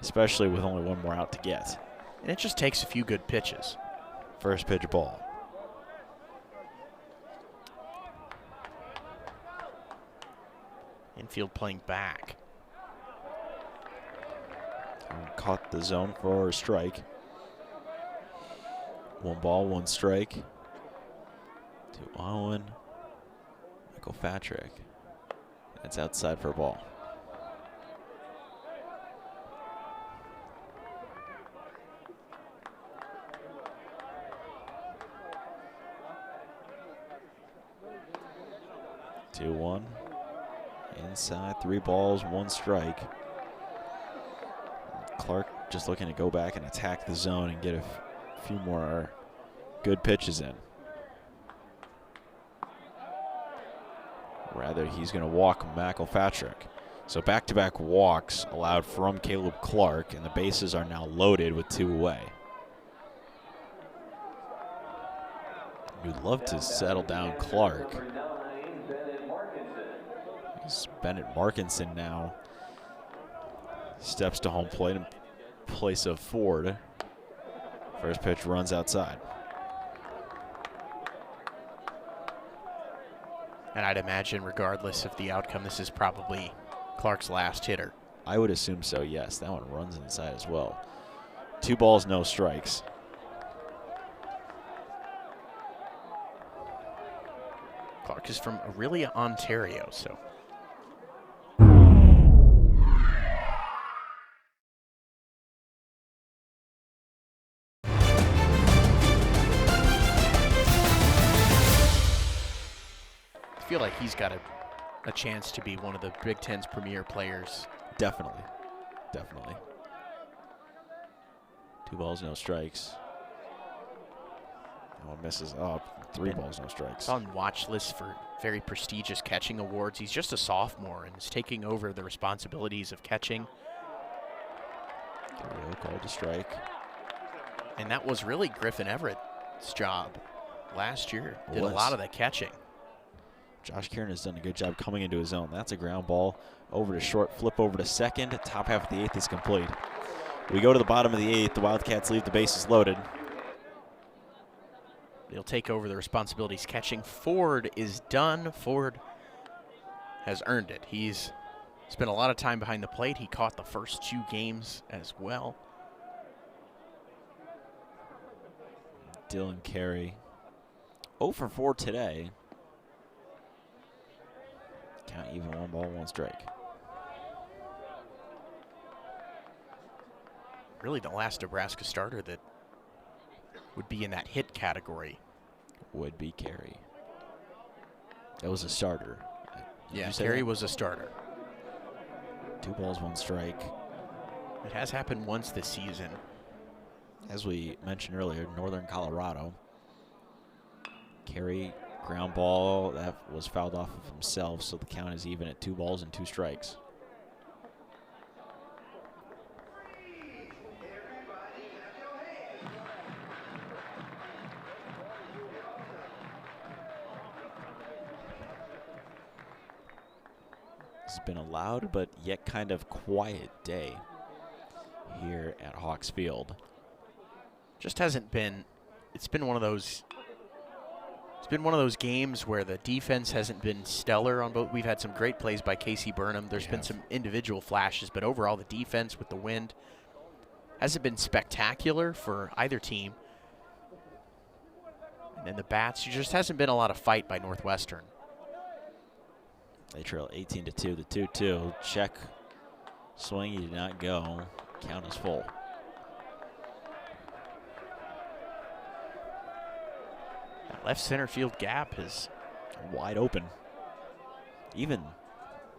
Speaker 1: especially with only 1 more out to get.
Speaker 2: And it just takes a few good pitches.
Speaker 1: First pitch ball.
Speaker 2: Infield playing back.
Speaker 1: Caught the zone for a strike. 1 ball, 1 strike. To Owen. Michael Fatrick. That's outside for a ball. Two, 1. Inside, 3 balls, 1 strike. Clark just looking to go back and attack the zone and get a few more good pitches in. Rather, he's going to walk Michael Fatrick. So back-to-back walks allowed from Caleb Clark, and the bases are now loaded with 2 away. We'd love to settle down Clark. It's Bennett Markinson now steps to home plate in place of Ford. First pitch runs outside.
Speaker 2: And I'd imagine, regardless of the outcome, this is probably Clark's last hitter.
Speaker 1: I would assume so, yes. That one runs inside as well. 2 balls, no strikes.
Speaker 2: Clark is from Aurelia, Ontario, so. I feel like he's got a chance to be one of the Big Ten's premier players.
Speaker 1: Definitely. Definitely. 2 balls, no strikes. That one misses up. 3 balls, no strikes.
Speaker 2: He's on watch lists for very prestigious catching awards. He's just a sophomore and is taking over the responsibilities of catching.
Speaker 1: Carrier called to strike.
Speaker 2: And that was really Griffin Everett's job last year. Did a lot of the catching.
Speaker 1: Josh Kieran has done a good job coming into his own. That's a ground ball over to short, flip over to second. Top half of the 8th is complete. We go to the bottom of the 8th. The Wildcats leave the bases loaded.
Speaker 2: They'll take over the responsibilities catching. Ford is done. Ford has earned it. He's spent a lot of time behind the plate. He caught the first 2 games as well.
Speaker 1: Dylan Carey 0 for 4 today. Count even, 1 ball, 1 strike.
Speaker 2: Really the last Nebraska starter that would be in that hit category.
Speaker 1: Would be Carey. That was a starter.
Speaker 2: Yeah, Carey was a starter.
Speaker 1: 2 balls, 1 strike.
Speaker 2: It has happened once this season.
Speaker 1: As we mentioned earlier, Northern Colorado. Carey, ground ball, that was fouled off of himself, so the count is even at 2 balls and 2 strikes. It's been a loud but yet kind of quiet day here at Hawks Field.
Speaker 2: Just hasn't been, it's been one of those games where the defense hasn't been stellar on both. We've had some great plays by Casey Burnham. There's been some individual flashes, but overall the defense with the wind hasn't been spectacular for either team. And then the bats, there just hasn't been a lot of fight by Northwestern.
Speaker 1: They trail 18-2. The 2-2 check swing, he did not go. Count is full.
Speaker 2: That left center field gap is
Speaker 1: wide open. Even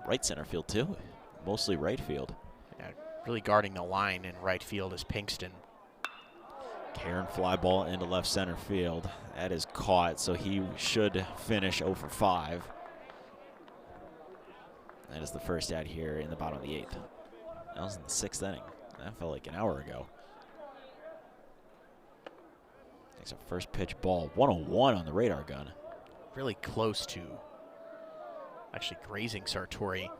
Speaker 1: right center field too. Mostly right field.
Speaker 2: Yeah, really guarding the line in right field is Pinkston.
Speaker 1: Karen fly ball into left center field. That is caught, so he should finish 0 for 5. That is the first out here in the bottom of the 8th. That was in the 6th inning. That felt like an hour ago. Takes a first pitch ball. 101 on the radar gun.
Speaker 2: Really close to actually grazing Sartori.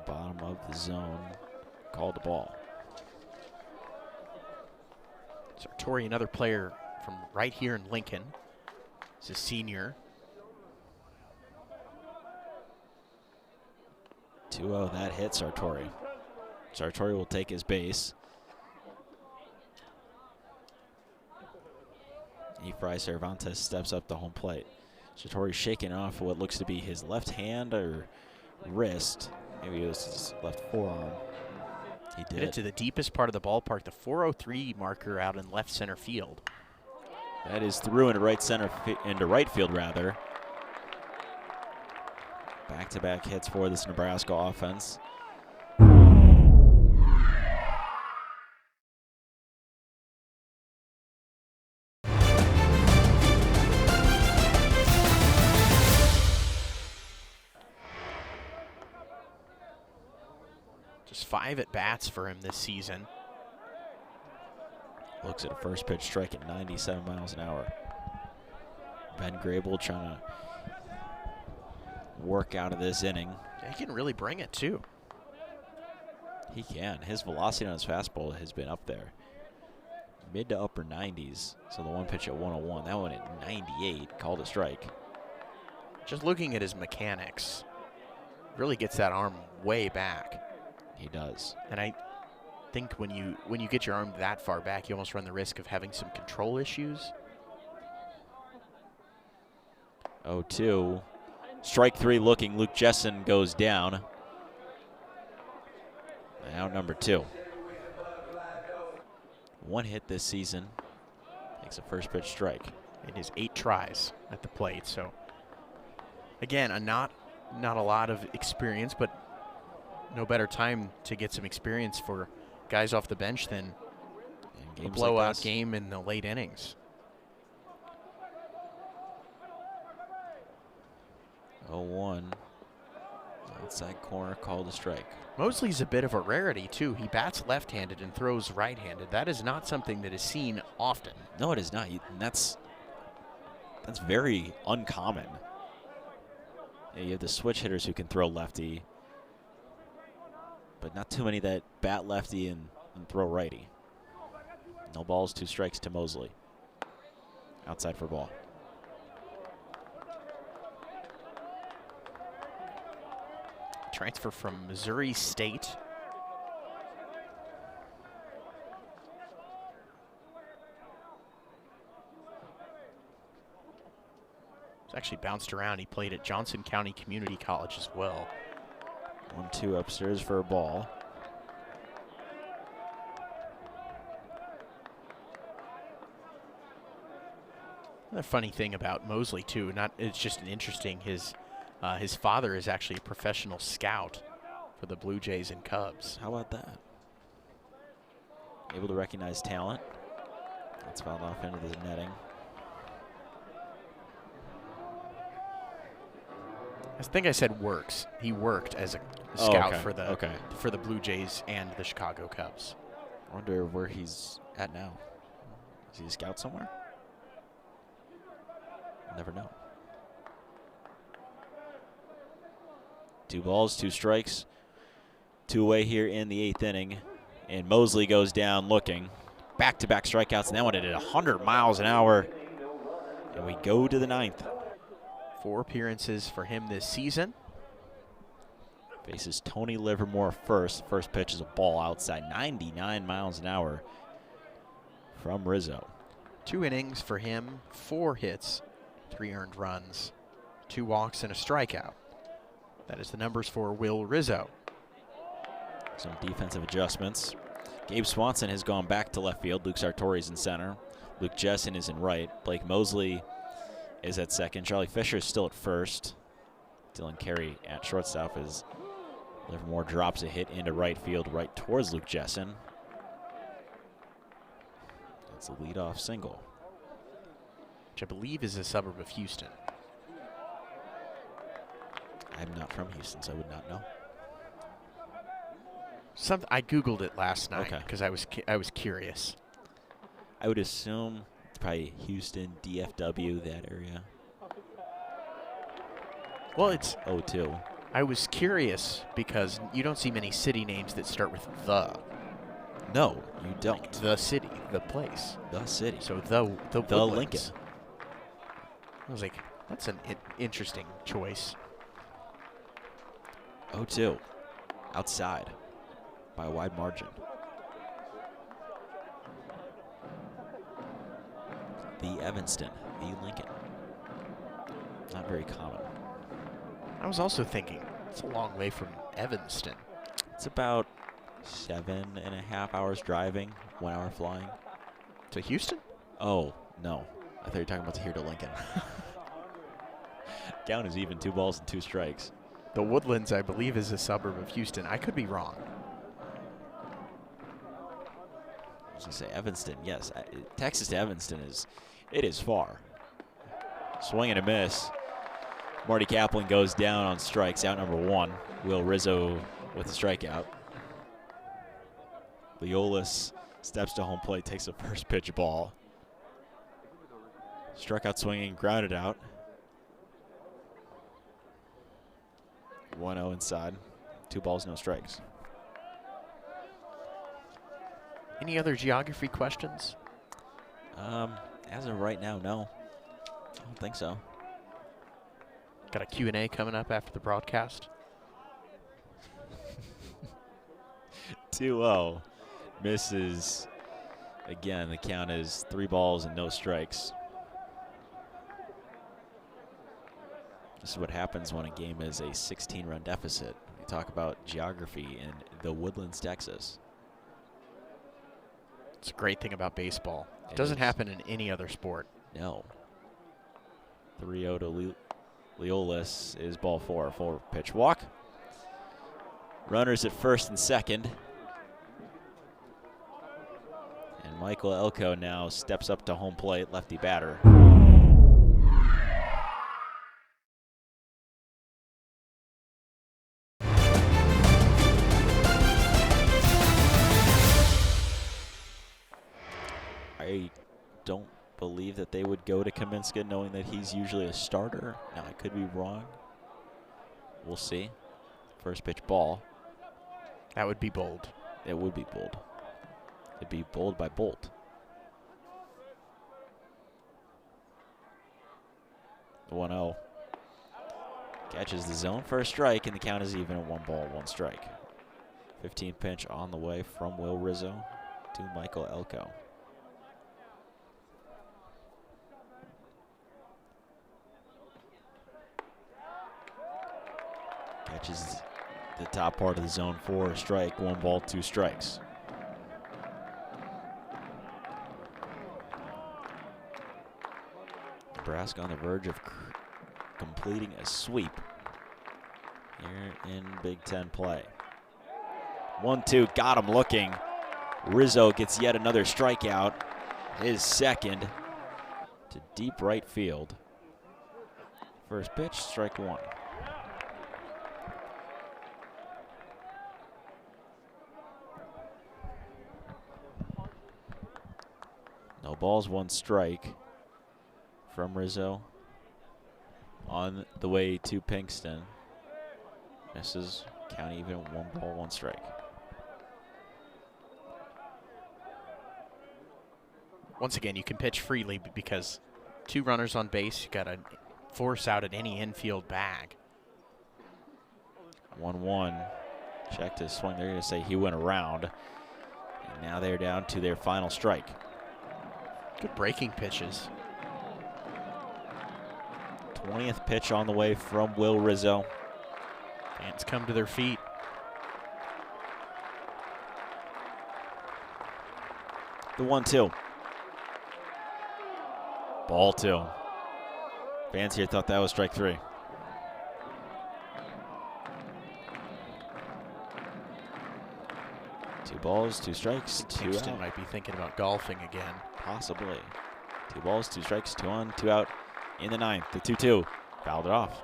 Speaker 1: Bottom of the zone. Called the ball.
Speaker 2: Sartori, another player from right here in Lincoln. He's a senior.
Speaker 1: 2-0, that hit Sartori. Sartori will take his base. Efrain Cervantes steps up to home plate. Sartori shaking off what looks to be his left hand or wrist. Maybe it was his left forearm. He did.
Speaker 2: Hit it to the deepest part of the ballpark, the 403 marker out in left center field.
Speaker 1: That is through into right field rather. Back-to-back hits for this Nebraska offense.
Speaker 2: Just 5 at-bats for him this season.
Speaker 1: Looks at a first pitch strike at 97 miles an hour. Ben Grable trying to work out of this inning.
Speaker 2: Yeah, he can really bring it, too.
Speaker 1: He can. His velocity on his fastball has been up there. Mid to upper 90s. So the one pitch at 101. That one at 98. Called a strike.
Speaker 2: Just looking at his mechanics, really gets that arm way back.
Speaker 1: He does.
Speaker 2: And I think when you get your arm that far back, you almost run the risk of having some control issues.
Speaker 1: 0-2. Strike 3 looking. Luke Jessen goes down. Out number 2. One hit this season. Takes a first pitch strike.
Speaker 2: In his 8 tries at the plate. So again, not a lot of experience, but no better time to get some experience for guys off the bench than a blowout game in the late innings.
Speaker 1: 0-1. Outside corner, called a strike.
Speaker 2: Mosley's a bit of a rarity, too. He bats left-handed and throws right-handed. That is not something that is seen often.
Speaker 1: No, it is not. That's very uncommon. Yeah, you have the switch hitters who can throw lefty, but not too many that bat lefty and throw righty. No balls, 2 strikes to Mosley. Outside for ball.
Speaker 2: Transfer from Missouri State. He's actually bounced around. He played at Johnson County Community College as well.
Speaker 1: 1-2 upstairs for a ball.
Speaker 2: Another funny thing about Mosley too, it's just an interesting, his father is actually a professional scout for the Blue Jays and Cubs.
Speaker 1: How about that? Able to recognize talent. That's fouled off into the netting.
Speaker 2: I think I said works. He worked as a scout
Speaker 1: okay.
Speaker 2: for the Blue Jays and the Chicago Cubs.
Speaker 1: I wonder where he's at now. Is he a scout somewhere? Never know. 2 balls, 2 strikes. 2 away here in the 8th inning. And Mosley goes down looking. Back-to-back strikeouts, and that one at 100 miles an hour. And we go to the 9th.
Speaker 2: 4 appearances for him this season.
Speaker 1: Faces Tony Livermore first. First pitch is a ball outside, 99 miles an hour from Rizzo.
Speaker 2: 2 innings for him, 4 hits, 3 earned runs, 2 walks, and a strikeout. That is the numbers for Will Rizzo.
Speaker 1: Some defensive adjustments. Gabe Swanson has gone back to left field. Luke Sartori's in center. Luke Jessen is in right. Blake Mosley is at second. Charlie Fisher is still at first. Dylan Carey at shortstop as Livermore drops a hit into right field right towards Luke Jessen. That's a leadoff single.
Speaker 2: Which I believe is a suburb of Houston.
Speaker 1: I'm not from Houston, so I would not know.
Speaker 2: I Googled it last night because I was curious.
Speaker 1: I would assume it's probably Houston, DFW, that area.
Speaker 2: Well, it's
Speaker 1: 0-2.
Speaker 2: I was curious because you don't see many city names that start with the.
Speaker 1: No, you don't.
Speaker 2: Like the city, the place.
Speaker 1: The city.
Speaker 2: So the
Speaker 1: Lincoln.
Speaker 2: Woodlands. I was like, that's an interesting choice.
Speaker 1: 0-2. Outside by a wide margin. The Evanston, the Lincoln. Not very common.
Speaker 2: I was also thinking, it's a long way from Evanston.
Speaker 1: It's about 7.5 hours driving, 1 hour flying.
Speaker 2: To Houston?
Speaker 1: Oh, no. I thought you were talking about to here to Lincoln. Count is even, 2 balls and 2 strikes.
Speaker 2: The Woodlands, I believe, is a suburb of Houston. I could be wrong.
Speaker 1: I was going to say Evanston, yes. Texas to Evanston is far. Swing and a miss. Marty Kaplan goes down on strikes, out number 1. Will Rizzo with the strikeout. Leolis steps to home plate, takes the first pitch ball. Struck out swinging, grounded out. 1-0 inside. 2 balls, no strikes.
Speaker 2: Any other geography questions?
Speaker 1: As of right now, no. I don't think so.
Speaker 2: Got a Q&A coming up after the broadcast.
Speaker 1: 2-0. Misses. Again, the count is 3 balls and no strikes. This is what happens when a game is a 16-run deficit. We talk about geography in the Woodlands, Texas.
Speaker 2: It's a great thing about baseball. It
Speaker 1: It
Speaker 2: doesn't
Speaker 1: is.
Speaker 2: happen in any other sport.
Speaker 1: No. 3-0 to Leolis is ball 4. Full pitch walk. Runners at first and second. And Michael Elko now steps up to home plate, lefty batter. I don't believe that they would go to Kaminska knowing that he's usually a starter. Now, I could be wrong. We'll see. First pitch ball.
Speaker 2: That would be bold.
Speaker 1: It would be bold. It'd be bold by Bolt. The 1-0. Catches the zone for a strike, and the count is even at 1 ball, 1 strike. 15th pitch on the way from Will Rizzo to Michael Elko. Catches the top part of the zone for a strike. 1 ball, 2 strikes. Nebraska on the verge of completing a sweep here in Big Ten play. 1-2, got him looking. Rizzo gets yet another strikeout, his second, to deep right field. First pitch, strike 1. No balls, 1 strike from Rizzo. On the way to Pinkston. Misses, count even, 1 ball, 1 strike.
Speaker 2: Once again, you can pitch freely because 2 runners on base, you got to force out at any infield bag.
Speaker 1: 1-1. Checked his swing. They're going to say he went around. And now they're down to their final strike.
Speaker 2: Good breaking pitches.
Speaker 1: 20th pitch on the way from Will Rizzo.
Speaker 2: Fans come to their feet.
Speaker 1: The 1-2. Ball 2. Fans here thought that was strike 3. Two balls, 2 strikes, 2
Speaker 2: Kingston
Speaker 1: out.
Speaker 2: might be thinking about golfing again.
Speaker 1: Possibly. 2 balls, 2 strikes, 2 on, 2 out in the 9th. The 2-2. Fouled it off.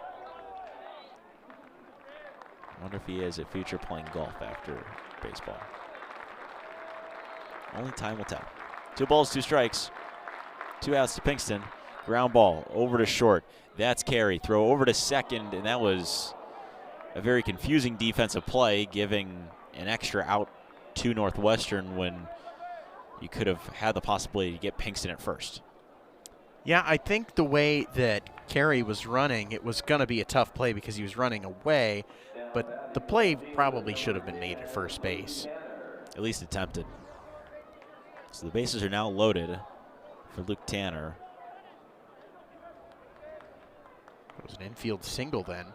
Speaker 1: I wonder if he has a future playing golf after baseball. Only time will tell. 2 balls, 2 strikes. 2 outs to Pinkston. Ground ball over to short. That's Carey. Throw over to second, and that was a very confusing defensive play, giving an extra out to Northwestern when you could have had the possibility to get Pinkston at first.
Speaker 2: Yeah, I think the way that Carey was running, it was going to be a tough play because he was running away, but the play probably should have been made at first base.
Speaker 1: At least attempted. So the bases are now loaded for Luke Tanner.
Speaker 2: It was an infield single then.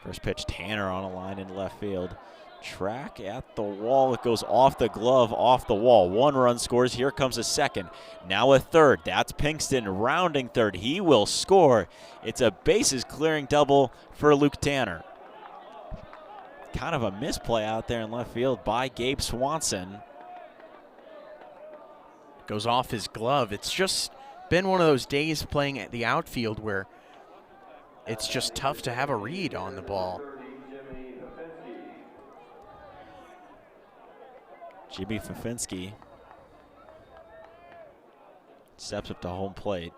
Speaker 1: First pitch, Tanner on a line in left field. Track at the wall. It goes off the glove, off the wall. 1 run scores. Here comes a second. Now a third. That's Pinkston rounding third. He will score. It's a bases clearing double for Luke Tanner. Kind of a misplay out there in left field by Gabe Swanson.
Speaker 2: Goes off his glove. It's just been one of those days playing at the outfield where it's just tough to have a read on the ball.
Speaker 1: Jimmy Fafinski steps up to home plate.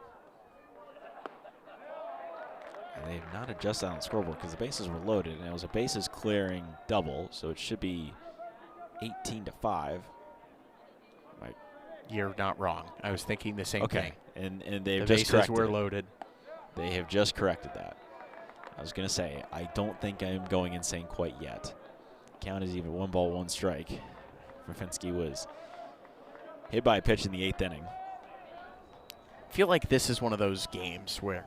Speaker 1: They've not adjusted on the scoreboard because the bases were loaded, and it was a bases clearing double, so it should be 18-5.
Speaker 2: You're not wrong. I was thinking the same thing.
Speaker 1: And they've
Speaker 2: The
Speaker 1: just
Speaker 2: bases
Speaker 1: corrected
Speaker 2: were
Speaker 1: it.
Speaker 2: loaded.
Speaker 1: They have just corrected that. I was going to say, I don't think I'm going insane quite yet. Count is even 1 ball, 1 strike. Rafinski was hit by a pitch in the 8th inning.
Speaker 2: I feel like this is one of those games where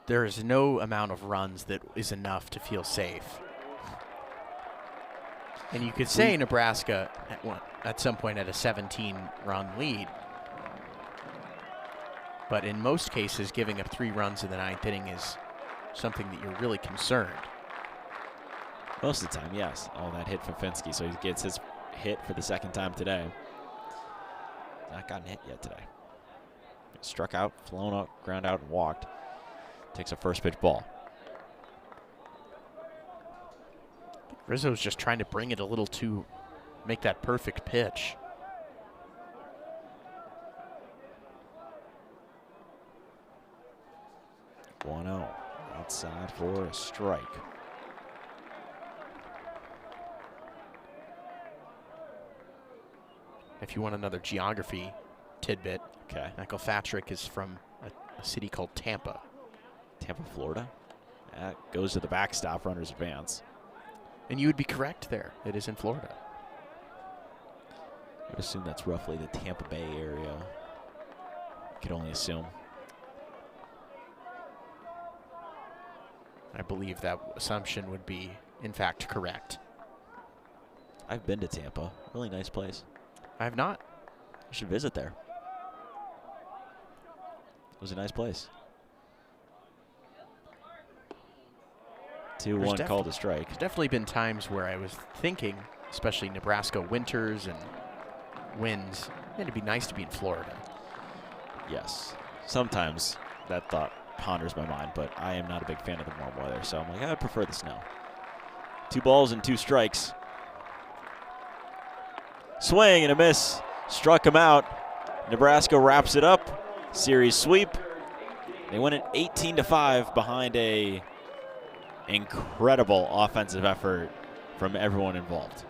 Speaker 2: there is no amount of runs that is enough to feel safe. And you could say Nebraska at some point had a 17-run lead. But in most cases, giving up 3 runs in the 9th inning is something that you're really concerned.
Speaker 1: Most of the time, yes. Oh, that hit from Finsky, so he gets his hit for the 2nd time today. Not gotten hit yet today. Struck out, flown up, ground out, and walked. Takes a first pitch ball.
Speaker 2: Rizzo's just trying to bring it a little too, make that perfect pitch.
Speaker 1: One-0. Outside for a strike.
Speaker 2: If you want another geography tidbit,
Speaker 1: Okay.
Speaker 2: Michael Fatrick is from a city called Tampa.
Speaker 1: Tampa, Florida. That goes to the backstop. Runners advance.
Speaker 2: And you would be correct there. It is in Florida.
Speaker 1: I would assume that's roughly the Tampa Bay area. Could only assume.
Speaker 2: I believe that assumption would be, in fact, correct.
Speaker 1: I've been to Tampa. Really nice place.
Speaker 2: I have not.
Speaker 1: You should visit there. It was a nice place. 2-1 called a strike.
Speaker 2: There's definitely been times where I was thinking, especially Nebraska winters and winds, it'd be nice to be in Florida.
Speaker 1: Yes. Sometimes that thought ponders my mind, but I am not a big fan of the warm weather, so I'm like, I prefer the snow. 2 balls and 2 strikes. Swing and a miss. Struck him out. Nebraska wraps it up. Series sweep. They win it 18-5 behind a incredible offensive effort from everyone involved.